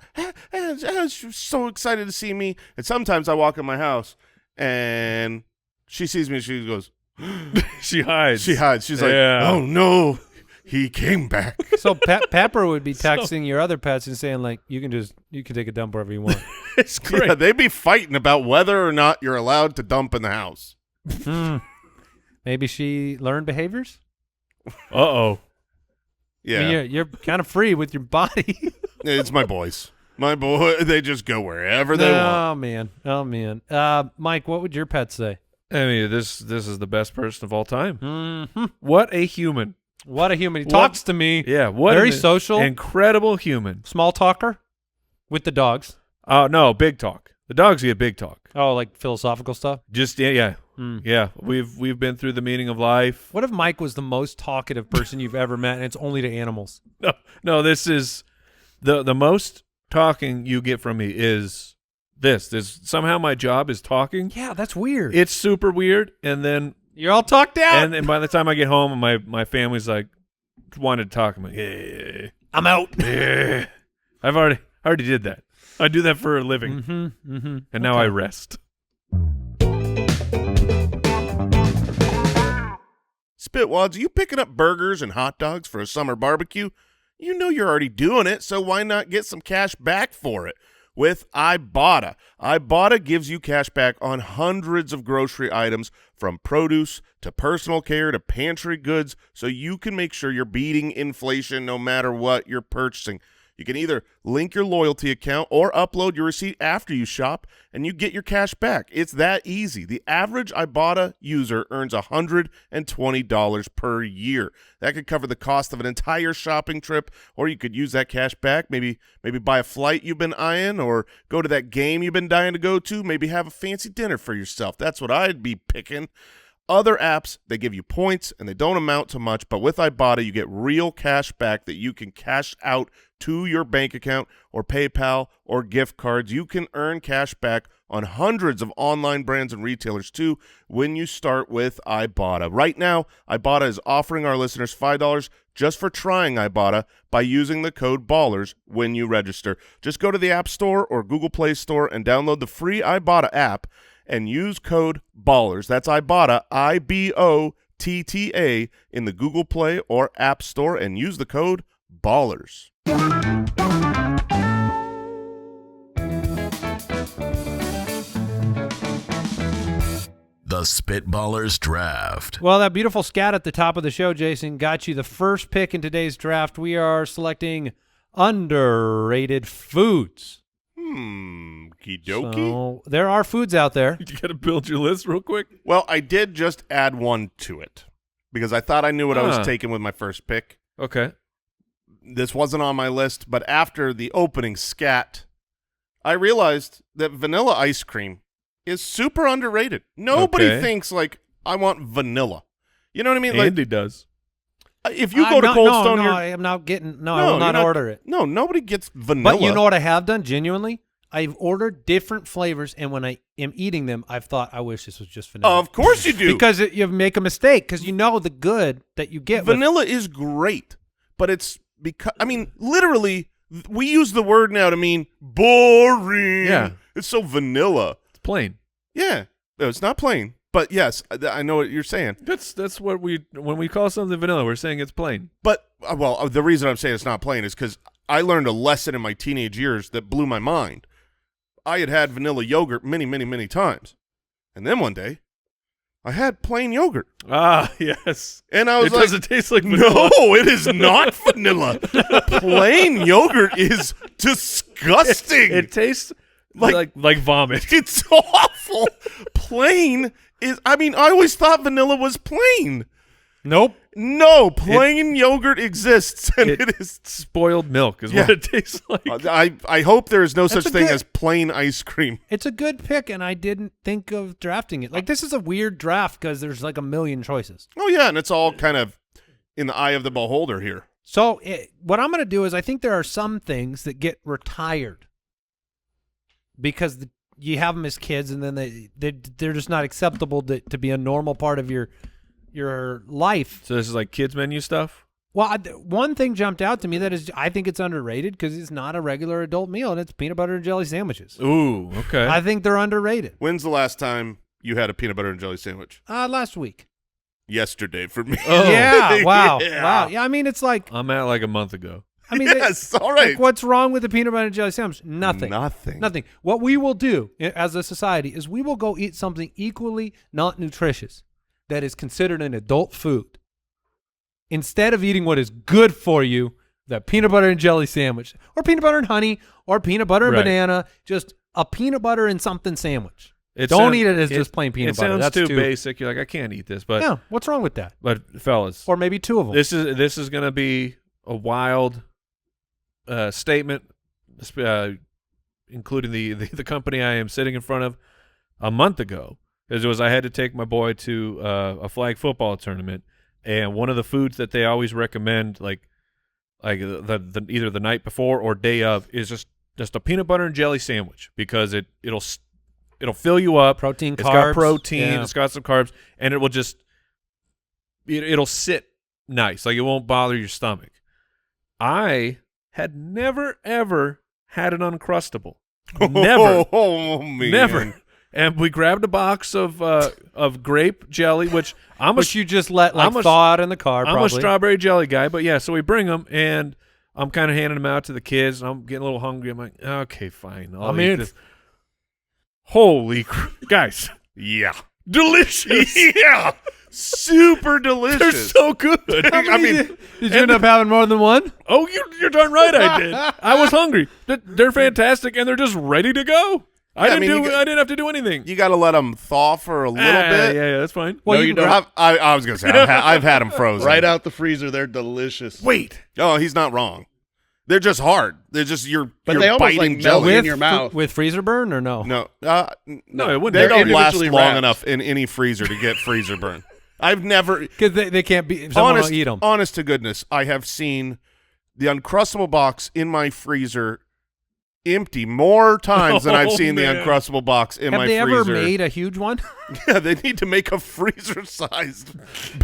so excited to see me. And sometimes I walk in my house, and she sees me, and she goes, She hides. she hides. She's like, Yeah. oh no, he came back. So Pepper would be texting your other pets and saying like, you can take a dump wherever you want. It's great. Yeah, they'd be fighting about whether or not you're allowed to dump in the house. Maybe she learned behaviors. Uh-oh. Yeah, I mean, you're kind of free with your body. it's my boys. My boy, they just go wherever they want. Oh man. Mike, what would your pet say? I mean, this is the best person of all time. Mm-hmm. What a human. What a human. He What- talks to me. Yeah. What Very an social. incredible human. Small talker with the dogs. Oh no, big talk. The dogs get big talk. Oh, like philosophical stuff. Just yeah. We've been through the meaning of life. What if Mike was the most talkative person you've ever met, and it's only to animals? No, this is The most talking you get from me is this. Somehow my job is talking. Yeah, that's weird. It's super weird, and then You're all talked out. and by the time I get home, my family's like wanted to talk. I'm like, yeah, I'm out. yeah. I already did that. I do that for a living, and now I rest. Spitwads, are you picking up burgers and hot dogs for a summer barbecue? You know you're already doing it, so why not get some cash back for it with Ibotta? Ibotta gives you cash back on hundreds of grocery items, from produce to personal care to pantry goods, so you can make sure you're beating inflation no matter what you're purchasing. You can either link your loyalty account or upload your receipt after you shop, and you get your cash back. It's that easy. The average Ibotta user earns $120 per year. That could cover the cost of an entire shopping trip, or you could use that cash back, maybe buy a flight you've been eyeing, or go to that game you've been dying to go to, maybe have a fancy dinner for yourself. That's what I'd be picking. Other apps, they give you points, and they don't amount to much, but with Ibotta, you get real cash back that you can cash out to your bank account or PayPal or gift cards. You can earn cash back on hundreds of online brands and retailers, too, when you start with Ibotta. Right now, Ibotta is offering our listeners $5 just for trying Ibotta by using the code BALLERS when you register. Just go to the App Store or Google Play Store and download the free Ibotta app and use code BALLERS. That's Ibotta, IBOTTA, in the Google Play or App Store, and use the code BALLERS. The Spitballers Draft. Well, that beautiful scat at the top of the show, Jason, got you the first pick in today's draft. We are selecting underrated foods. Kidoki. So there are foods out there. You got to build your list real quick. Well, I did just add one to it because I thought I knew what I was taking with my first pick. Okay. This wasn't on my list, but after the opening scat, I realized that vanilla ice cream is super underrated. Nobody thinks, like, I want vanilla. You know what I mean? Like, Andy does. if you go to Cold Stone, I am not getting. No, I will not order it. No, nobody gets vanilla. But you know what I have done? Genuinely, I've ordered different flavors, and when I am eating them, I've thought, I wish this was just vanilla. Of course you do. Because you make a mistake, because you know the good that you get. Vanilla is great, but it's because, I mean, literally, we use the word now to mean boring. Yeah. It's so vanilla. It's plain. Yeah. No, it's not plain. But yes, I know what you're saying. That's what when we call something vanilla, we're saying it's plain. But, well, the reason I'm saying it's not plain is because I learned a lesson in my teenage years that blew my mind. I had vanilla yogurt many, many, many times. And then one day, I had plain yogurt. Ah, yes. And I was it like, doesn't taste like vanilla. No, it is not vanilla. Plain yogurt is disgusting. It tastes like vomit. It's awful. Plain is, I mean, I always thought vanilla was plain. Nope. No, plain yogurt exists, and it is spoiled milk is what it tastes like. I hope there is no That's such thing as plain ice cream. It's a good pick, and I didn't think of drafting it. Like, this is a weird draft because there's like a million choices. Oh, yeah, and it's all kind of in the eye of the beholder here. So what I'm going to do is I think there are some things that get retired because you have them as kids, and then they're just not acceptable to be a normal part of your life. So this is like kids menu stuff? Well, one thing jumped out to me that is I think it's underrated because it's not a regular adult meal, and it's peanut butter and jelly sandwiches. Ooh, okay. I think they're underrated. When's the last time you had a peanut butter and jelly sandwich? Last week. Yesterday for me. Oh. Yeah, wow. Yeah. Wow. Yeah, I mean, it's like, I'm at like a month ago. I mean, yes, all right. like, what's wrong with the peanut butter and jelly sandwich? Nothing. Nothing. What we will do as a society is we will go eat something equally not nutritious that is considered an adult food. Instead of eating what is good for you, the peanut butter and jelly sandwich, or peanut butter and honey, or peanut butter and banana, just a peanut butter and something sandwich. Don't eat it as just plain peanut butter. It sounds That's too basic. You're like, I can't eat this. But yeah, what's wrong with that? But fellas, Or maybe two of them. this is going to be a wild statement, including the company I am sitting in front of a month ago. Because I had to take my boy to a flag football tournament, and one of the foods that they always recommend, like like the either the night before or day of, is just a peanut butter and jelly sandwich, because it'll fill you up. Protein, It's carbs. got protein. Yeah. It's got some carbs, and it will just it'll sit nice. Like, it won't bother your stomach. I had never ever had an Uncrustable. Never. Oh, man. Never. And we grabbed a box of grape jelly, which Which you just let I'm a- thaw out in the car. I'm probably. a strawberry jelly guy. But yeah, so we bring them, and I'm kind of handing them out to the kids, and I'm getting a little hungry. I'm like, okay, fine. I'll eat this. Holy guys. Yeah. Delicious. Yeah. Super delicious. They're so good. I mean, Did you end up having more than one? Oh, you're darn right I did. I was hungry. They're fantastic, and they're just ready to go. I didn't have to do anything. you got to let them thaw for a little bit. Yeah, that's fine. Well, you don't. I was going to say, I've had them frozen. Right out the freezer, they're delicious. Wait. Oh, he's not wrong. They're just hard. They're just you're they almost, biting like, melt jelly. in your mouth. With freezer burn or no? No, No, it wouldn't. They don't They're last individually long wrapped. enough in any freezer to get freezer burn. I've never. Because they can't be. Someone will eat them. Honest to goodness, I have seen the Uncrustable box in my freezer empty more times than I've seen man. the Uncrustable box in Have my they freezer. ever made a huge one? Yeah, they need to make a freezer-sized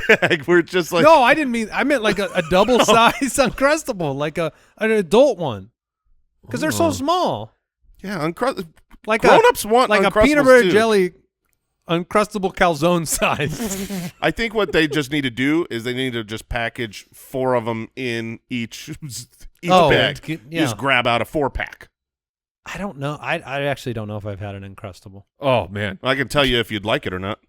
bag where it's just like. No, I didn't mean. I meant like a double size Uncrustable, like an adult one, because they're so small. Yeah, Like grown-ups want like a Uncrustables peanut butter too. jelly Uncrustable calzone size. I think what they just need to do is they need to just package 4 of them in each bag. yeah. Just grab out a 4-pack. I don't know. I actually don't know if I've had an Uncrustable. Oh man, I can tell you if you'd like it or not.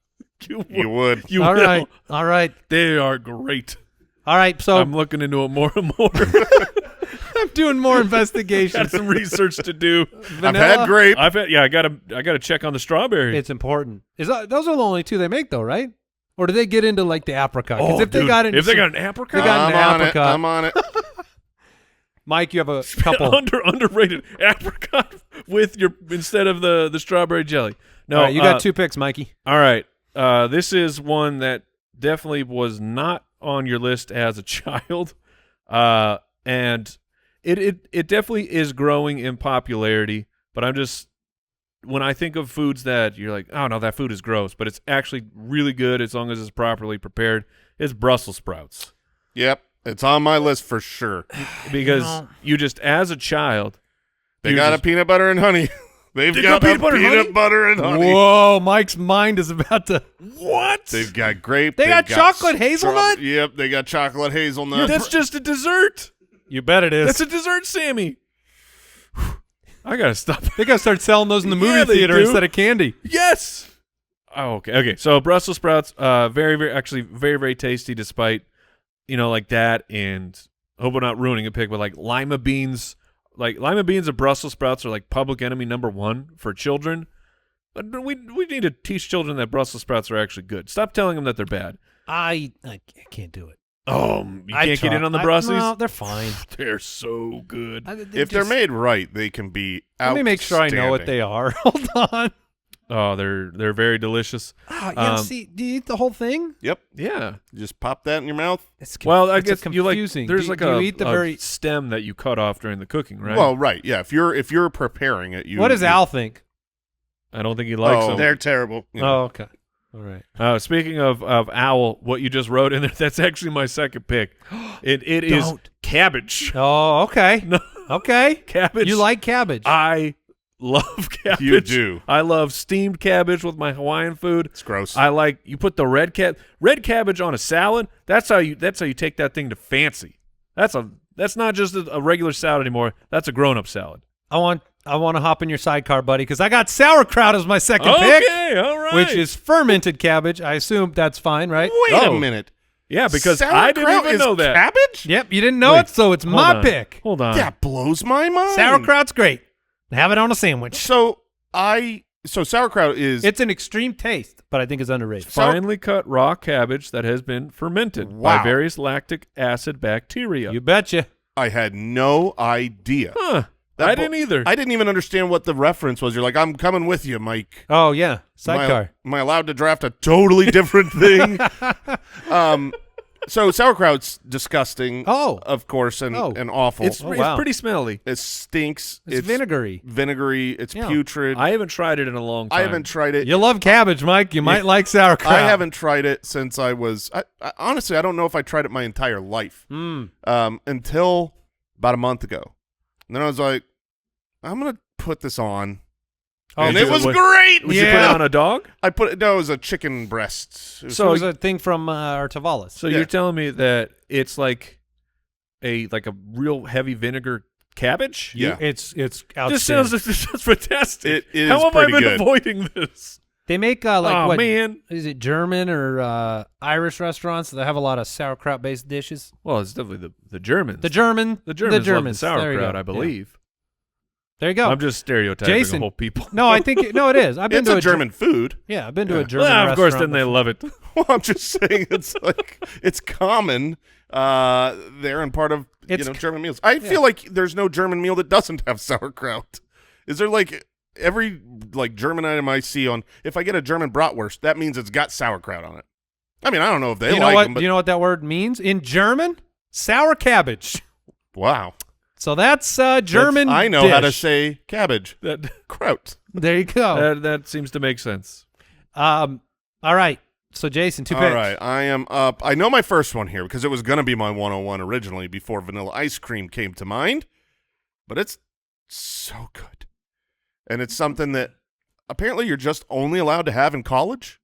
You would. You All will. right. All right. They are great. All right. So I'm looking into it more and more. I'm doing more investigation. Got some research to do. I've had grape. I gotta check on the strawberry. It's important. Those are the only 2 they make, though, right? Or do they get into like the apricot? Because Oh, if they dude, got if they got an apricot, They got an apricot. I'm on it. Mike, you have a couple. underrated apricot with your instead of the strawberry jelly. No, All right, you got 2 picks, Mikey. All right, this is one that definitely was not on your list as a child, and it definitely is growing in popularity. But when I think of foods that you're like, oh no, that food is gross, but it's actually really good as long as it's properly prepared, it's Brussels sprouts. Yep. It's on my list for sure. Because you just, as a child, They got a peanut butter and honey. They've They got got peanut butter and honey? butter and honey. Whoa, Mike's mind is about to. what? They've got grape. They they've got chocolate hazelnut? Yep, they got chocolate hazelnut. That's just a dessert. You bet it is. That's a dessert, Sammy. I gotta stop. They gotta start selling those in the movie Yeah, they theater do. instead of candy. Yes. Oh, okay. Okay. So Brussels sprouts, very, very tasty. Despite, like that, and hope I'm not ruining a pick, but like lima beans, and Brussels sprouts are like public enemy #1 for children. But we need to teach children that Brussels sprouts are actually good. Stop telling them that they're bad. I can't do it. Oh, you can't get in on the Brussels? No, they're fine. They're so good. If they're made right, they can be Let me make sure I know what outstanding. they are. Hold on. Oh, they're very delicious. Yeah, see, do you eat the whole thing? Yep. Yeah. Just pop that in your mouth. It's Well, I it's guess you like confusing. there's do, like do a, you eat the a very. stem that you cut off during the cooking, right? Well, right. Yeah. If you're preparing it, What does Al think? I don't think he likes Oh, them. They're terrible. Yeah. Oh, okay. All right. Speaking of Owl, what you just wrote in there, that's actually my second pick. It is Don't. cabbage. Oh, okay. No. Okay. Cabbage. You like cabbage? I love cabbage. You do. I love steamed cabbage with my Hawaiian food. It's gross. I like you put the red cabbage on a salad. That's how you take that thing to fancy. That's not just a regular salad anymore. That's a grown-up salad. I want to hop in your sidecar, buddy, because I got sauerkraut as my second pick, Okay, all right. which is fermented cabbage. I assume that's fine, right? Wait a Oh. minute. yeah, because I didn't Sauerkraut even is know that. Cabbage? Yep, you didn't know Wait, it, so it's Hold my on. pick. Hold on. That blows my mind. Sauerkraut's great. Have it on a sandwich. So sauerkraut is It's an extreme taste, but I think it's underrated. Finely cut raw cabbage that has been fermented Wow. by various lactic acid bacteria. You betcha. I had no idea. Huh. That I bo- didn't either. I didn't even understand what the reference was. You're like, I'm coming with you, Mike. Oh yeah, sidecar. Am I allowed to draft a totally different thing? So sauerkraut's disgusting. Oh. Of course, and awful. It's, Oh, it's wow. pretty smelly. It stinks. It's vinegary. Vinegary. It's Yeah. putrid. I haven't tried it in a long time. I haven't tried it. You love cabbage, Mike. You might like sauerkraut. I haven't tried it since I was. Honestly, I don't know if I tried it my entire life until about a month ago. And then I was like, I'm gonna put this on. Oh, and did it was what- great. Would you put it on a dog? I put it. No, it was a chicken breast. It was- So it was a thing from our Tavalis. So Yeah. you're telling me that it's like a real heavy vinegar cabbage? Yeah. It's This outstanding. sounds fantastic. It How is have I pretty been good. avoiding this? They make like oh what man. is it, German or Irish restaurants that have a lot of sauerkraut based dishes? Well, it's definitely the Germans. The Germans love the There you sauerkraut, go. I believe. There you go. I'm just stereotyping Jason. the whole people. No, I think it is. I've been It's to a German food. Yeah, I've been to a Yeah. German Well, of course, restaurant then they before. love it. Well, I'm just saying it's like it's common there and part of It's German meals. I feel like there's no German meal that doesn't have sauerkraut. Is there like every like German item I see on? If I get a German bratwurst, that means it's got sauerkraut on it. I mean, I don't know if they You know like what? them, but Do you know what that word means in German? Sour cabbage. wow, So that's German. I know how to dish. say cabbage. That Kraut. There you go. that seems to make sense. All right. So Jason, two All picks. right, I am up. I know my first one here because it was going to be my 101 originally before vanilla ice cream came to mind, but it's so good. And it's something that apparently you're just only allowed to have in college.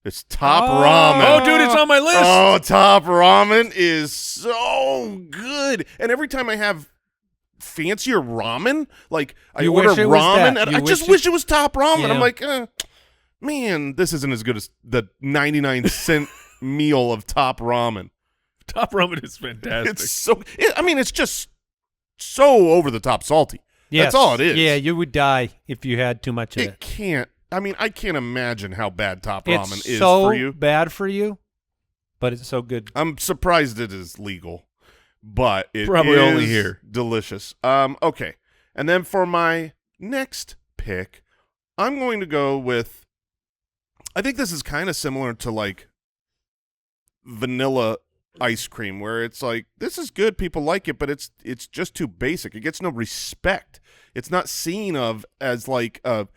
It's Top Ramen. Oh, dude, it's on my list. Oh, Top Ramen is so good. And every time I have fancier ramen, like I You order wish it was ramen, that. and You I just wish wish it was Top Ramen. Yeah. I'm like, man, this isn't as good as the 99-cent meal of Top Ramen. Top ramen is fantastic. It's so. I mean, it's just so over the top salty. Yes. That's all it is. Yeah, you would die if you had too much of It it. can't. I mean, I can't imagine how bad Top It's Ramen is so for you. bad for you, but it's so good. I'm surprised it is legal, but it Probably is only here. delicious. Okay, and then for my next pick, I'm going to go with. I think this is kind of similar to like vanilla ice cream, where it's like this is good, people like it, but it's just too basic. It gets no respect. It's not seen of as like a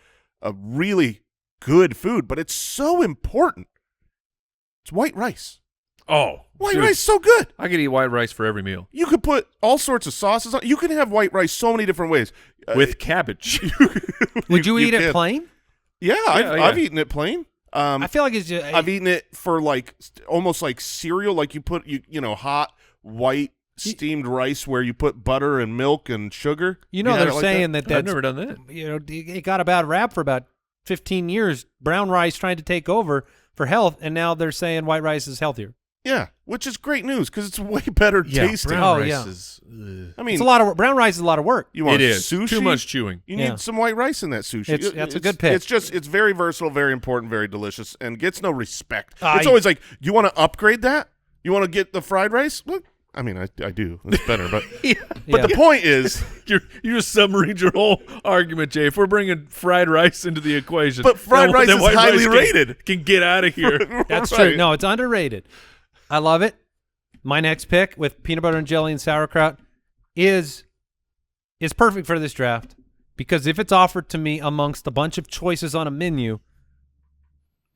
really good food, but it's so important. It's white rice. Oh, White dude, rice so good. I could eat white rice for every meal You could put all sorts of sauces on. You can have white rice so many different ways. with cabbage. Would you eat it can. plain? Yeah, Yeah, I've yeah. eaten it plain. I feel like it's just. I've eaten it for like almost like cereal, like you put you know hot white steamed rice where you put butter and milk and sugar. You know, had they're it like saying that? that I've that's never done that. you know, it got a bad rap for about 15 years. Brown rice trying to take over for health, and now they're saying white rice is healthier. Yeah, which is great news because it's way better tasting. brown Oh, rice yeah. is. I mean, It's a lot of brown rice is a lot of work. you want It is sushi? too much chewing. You Yeah. need some white rice in that sushi. That's a good pick. It's very versatile, very important, very delicious, and gets no respect. I- It's always like, you want to upgrade that? You want to get the fried rice? Well, I mean, I do. It's better, but Yeah. the point is, You just submarined your whole argument, Jay. If we're bringing fried rice into the equation, But fried then- rice then is white highly rice rated. Can get out of here. That's Right. true. No, it's underrated. I love it. My next pick with peanut butter and jelly and sauerkraut is perfect for this draft because if it's offered to me amongst a bunch of choices on a menu,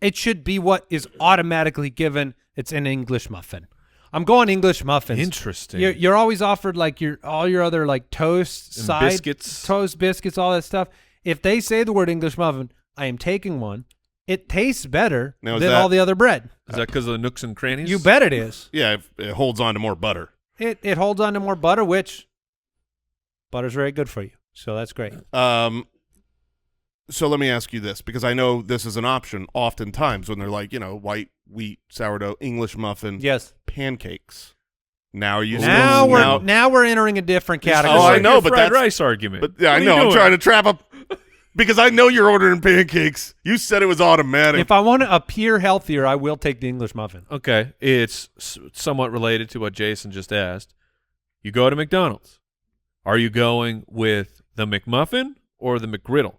it should be what is automatically given. It's an English muffin. I'm going English muffins. Interesting. You're always offered like all your other like toast, And side biscuits. toast, biscuits, all that stuff. If they say the word English muffin, I am taking one. It tastes better Now, is than that- all the other bread. Is that because of the nooks and crannies? You bet it is. yeah, it holds on to more butter. It holds on to more butter, which butter's very good for you. So that's great. So let me ask you this, because I know this is an option oftentimes when they're like, white wheat sourdough English muffin Yes. pancakes. Now you Now still we're entering a different category. Oh, I know, Your but fried that's- rice argument. But yeah, I What are know. you I'm doing? trying to trap up because I know you're ordering pancakes. You said it was automatic. If I want to appear healthier, I will take the English muffin. Okay, it's somewhat related to what Jason just asked. You go to McDonald's. Are you going with the McMuffin or the McGriddle?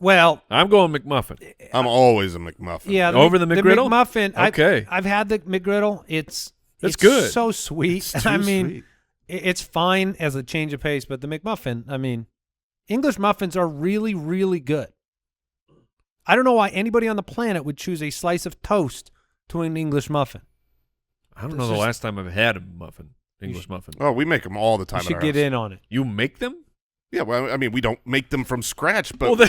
Well, I'm going McMuffin. I'm always a McMuffin. yeah. Over the McGriddle? McMuffin. Okay. I've had the McGriddle. It's good. so sweet. It's too I mean, sweet. it's fine as a change of pace, but the McMuffin, I mean, English muffins are really, really good. I don't know why anybody on the planet would choose a slice of toast to an English muffin. I don't know the last time I've had a muffin, English muffin. Oh, we make them all the time. You should at our get house. in on it. You make them? Yeah, well, I mean, we don't make them from scratch, but Well,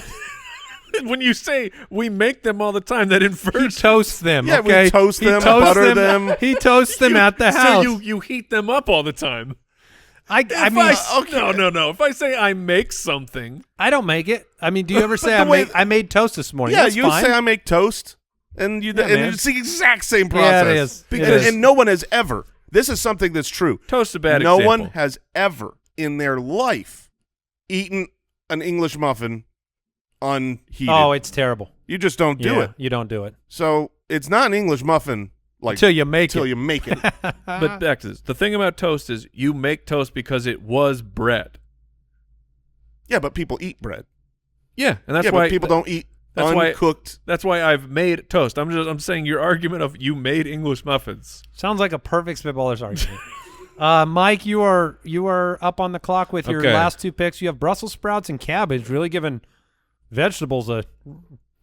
then, when you say we make them all the time, that He infers toasts them. yeah, okay? we toast He them, toasts butter them. He toasts them at the house. So you heat them up all the time. I mean, No. If I say I make something, I don't make it. I mean, do you ever say the way- I made toast this morning? Yeah, That's you fine. say I make toast, and you Yeah, and man. it's the exact same Yeah, process. it is. Because It is. and no one has ever. This is something that's true. toast a bad No example. one has ever in their life eaten an English muffin unheated. Oh, it's terrible. You just don't do Yeah, it. You don't do it So it's not an English muffin like until you make till it. you make it. But back to this. The thing about toast is you make toast because it was bread. Yeah, but people eat bread. Yeah, and that's yeah, why but people don't eat that's why- uncooked. That's why I've made toast. I'm saying your argument of you made English muffins. Sounds like a perfect Spitballers argument. Mike, you are up on the clock with your Okay. last two picks. You have Brussels sprouts and cabbage, really giving vegetables a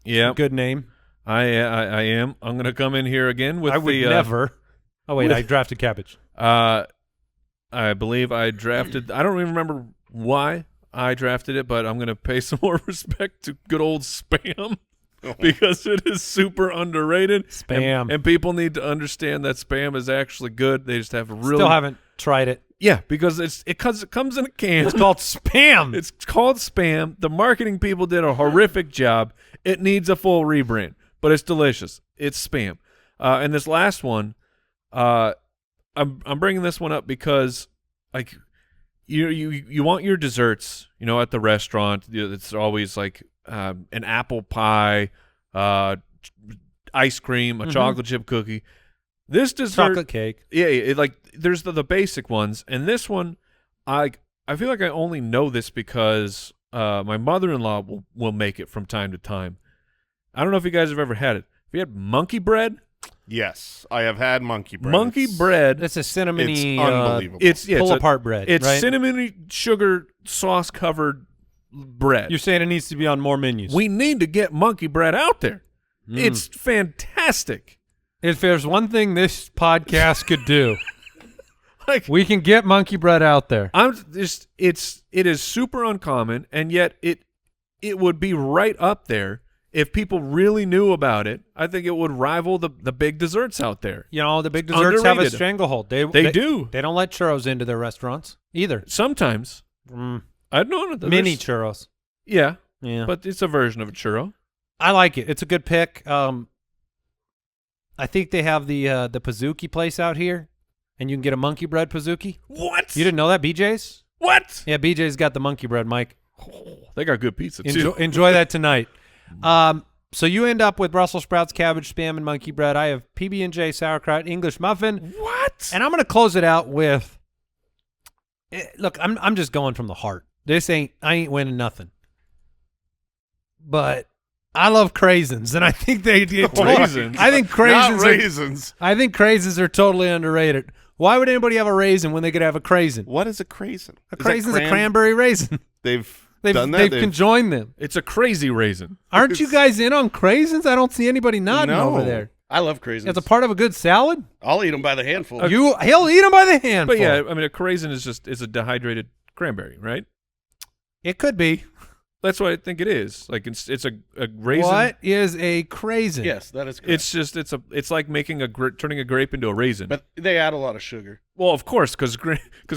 Yeah, good name. I am. I'm going to come in here again with I would the never. Oh wait, with- I drafted cabbage. I believe I drafted. I don't even remember why I drafted it, but I'm going to pay some more respect to good old Spam because it is super underrated. Spam. and people need to understand that Spam is actually good. They just have a really Still haven't tried it. yeah, because it comes in a can. It's called Spam. It's called Spam. The marketing people did a horrific job. It needs a full rebrand, but it's delicious. It's Spam. And this last one, I'm bringing this one up because like you want your desserts, at the restaurant. It's always like an apple pie, ice cream, a chocolate chip cookie. This dessert, chocolate cake. yeah, there's the basic ones, and this one, I feel like I only know this because my mother-in-law will make it from time to time. I don't know if you guys have ever had it. Have you had monkey bread? Yes, I have had monkey bread. Monkey It's- bread. It's a cinnamony, It's unbelievable. pull apart bread. It's right? cinnamon sugar sauce covered bread. You're saying it needs to be on more menus. We need to get monkey bread out there. It's fantastic. If there's one thing this podcast could do, Like we can get monkey bread out there. it is super uncommon, and yet it would be right up there if people really knew about it. I think it would rival the big desserts out there. The big desserts have a underrated. stranglehold. They do. They don't let churros into their restaurants either. Sometimes I don't know. Mini churros. Yeah, Yeah, but it's a version of a churro. I like it. It's a good pick. I think they have the Pizookie place out here, and you can get a monkey bread Pizookie. What? You didn't know that, BJ's? What? Yeah, BJ's got the monkey bread, Mike. They got good pizza too. Enjoy that tonight. So you end up with Brussels sprouts, cabbage, Spam, and monkey bread. I have PB&J sauerkraut, English muffin, What? and I'm going to close it out with. Look, I'm just going from the heart. I ain't winning nothing. But I love craisins, and I think they get Raisins? I think Not craisins. raisins. I think craisins are totally underrated. Why would anybody have a raisin when they could have a craisin? What is a craisin? A Is that craisin's a cranberry raisin. They've They've done that. they've conjoined them. It's a crazy raisin. Aren't you guys in on craisins? I don't see anybody nodding No. over there. I love craisins. As a part of a good salad, I'll eat them by the handful. he'll eat them by the handful. But yeah, I mean, a craisin is a dehydrated cranberry, right? It could be. That's what I think it is. Like it's a raisin. What is a craisin? Yes, that is correct. It's like making turning a grape into a raisin. But they add a lot of sugar. Well, of course, because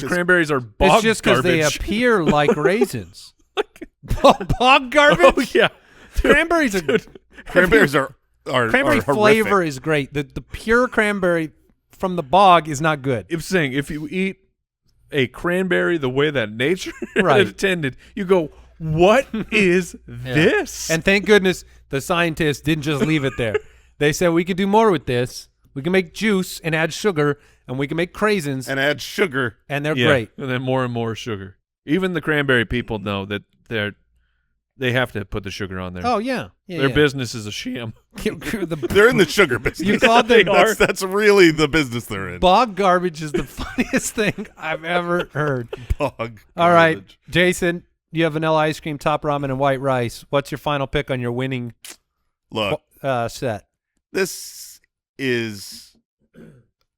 cranberries are bog It's just because they garbage. appear like raisins. Bog garbage? Oh yeah, Cranberries are Cranberries are cranberry horrific. flavor is great. The pure cranberry from the bog is not good. if you eat a cranberry the way that nature Right. intended, you go, what is this? And thank goodness the scientists didn't just leave it there. They said we could do more with this. We can make juice and add sugar, and we can make craisins, And add sugar. and they're yeah, great. and then more and more sugar. Even the cranberry people know that They have to put the sugar on there. Oh yeah, Their business is a sham. They're in the sugar business. You thought they are? That's really the business they're in. Bog garbage is the funniest thing I've ever heard. Bog. All right, garbage. Jason, you have vanilla ice cream, top ramen, and white rice. What's your final pick on your winning Look, set? this is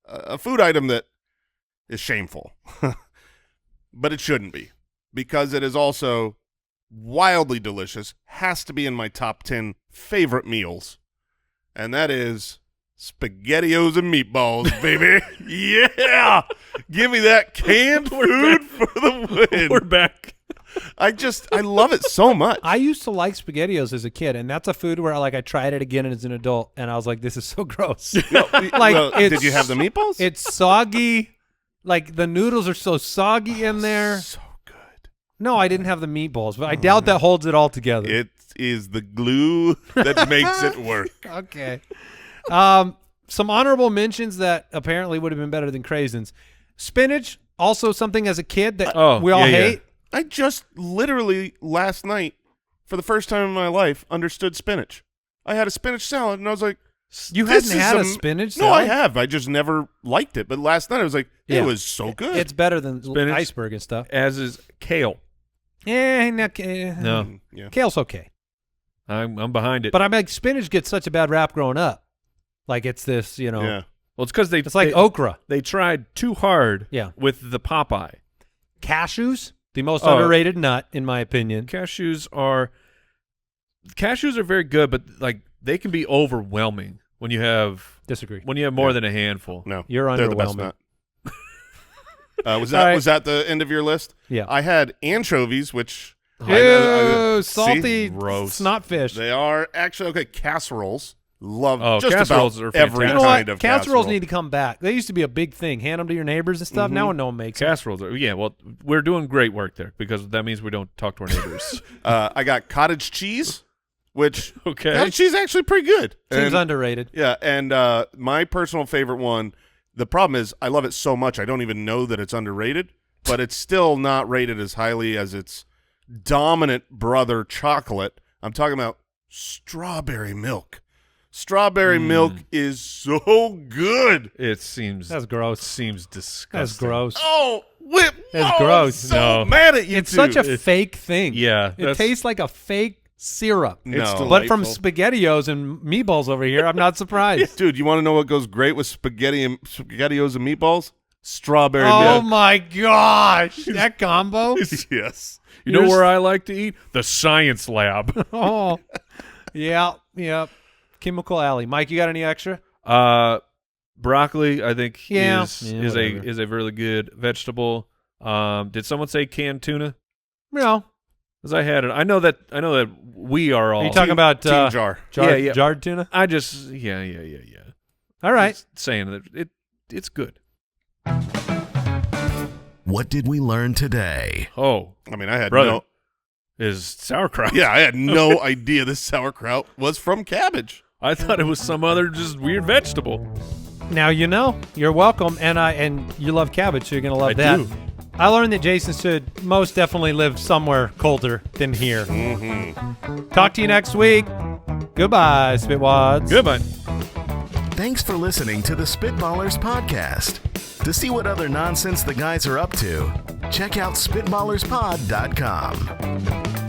a food item that is shameful, but it shouldn't be because it is also wildly delicious, has to be in my top 10 favorite meals, and that is SpaghettiOs and meatballs, baby. Yeah! Give me that canned food for the win. We're back. I love it so much. I used to like SpaghettiOs as a kid, and that's a food where I tried it again as an adult, and I was like, this is so gross. Did you have the meatballs? It's soggy. Like, the noodles are so soggy in there. So good. No, I didn't have the meatballs, but I doubt that holds it all together. It is the glue that makes it work. Okay. Some honorable mentions that apparently would have been better than craisins. Spinach, also something as a kid that we all hate. I just literally last night, for the first time in my life, understood spinach. I had a spinach salad, and I was like, You hadn't had a spinach salad? No, I have. I just never liked it. But last night I was like, it was so good. It's better than Spinach, iceberg and stuff. As is kale. No. Yeah. Kale's okay. I'm behind it. But I mean, spinach gets such a bad rap growing up. Like it's this, Yeah. Well, it's because it's like okra. They tried too hard with the Popeye. Cashews, the most underrated nut, in my opinion. Cashews are very good, but they can be overwhelming when you have more than a handful. No, you're they're the best underwhelming. nut. Was that the end of your list? Yeah. I had anchovies, which salty gross snotfish. They are actually okay. Casseroles. Love just casseroles about are every fantastic. kind of casseroles casserole. need to come back. They used to be a big thing. Hand them to your neighbors and stuff. Now no one makes them. Casseroles well, we're doing great work there because that means we don't talk to our neighbors. I got cottage cheese, which cottage cheese is actually pretty good. Seems underrated. Yeah, and my personal favorite one, the problem is I love it so much I don't even know that it's underrated, but it's still not rated as highly as its dominant brother chocolate. I'm talking about strawberry milk. Strawberry milk is so good. That's gross. Seems disgusting. That's gross. Oh, that's gross. I'm so mad at you. It's such a fake thing. Yeah, it tastes like a fake syrup. No. But from SpaghettiOs and meatballs over here, I'm not surprised. Dude, you want to know what goes great with SpaghettiOs and meatballs? Strawberry milk. milk. Oh my gosh, that combo. Yes. You know where I like to eat? The science lab. Oh, yeah. Chemical Alley. Mike, you got any extra? Broccoli, I think, is a really good vegetable. Did someone say canned tuna? No, because I had it. I know that we are all. Are you talking about team jar? Jarred tuna? I just yeah. All right, just saying that it's good. What did we learn today? Oh, I mean, I had is sauerkraut. Yeah, I had no idea this sauerkraut was from cabbage. I thought it was some other just weird vegetable. Now you know. You're welcome, and you love cabbage, so you're gonna love that. Do. I learned that Jason should most definitely live somewhere colder than here. Talk to you next week. Goodbye, Spitwads. Goodbye. Thanks for listening to the Spitballers podcast. To see what other nonsense the guys are up to, check out SpitballersPod.com.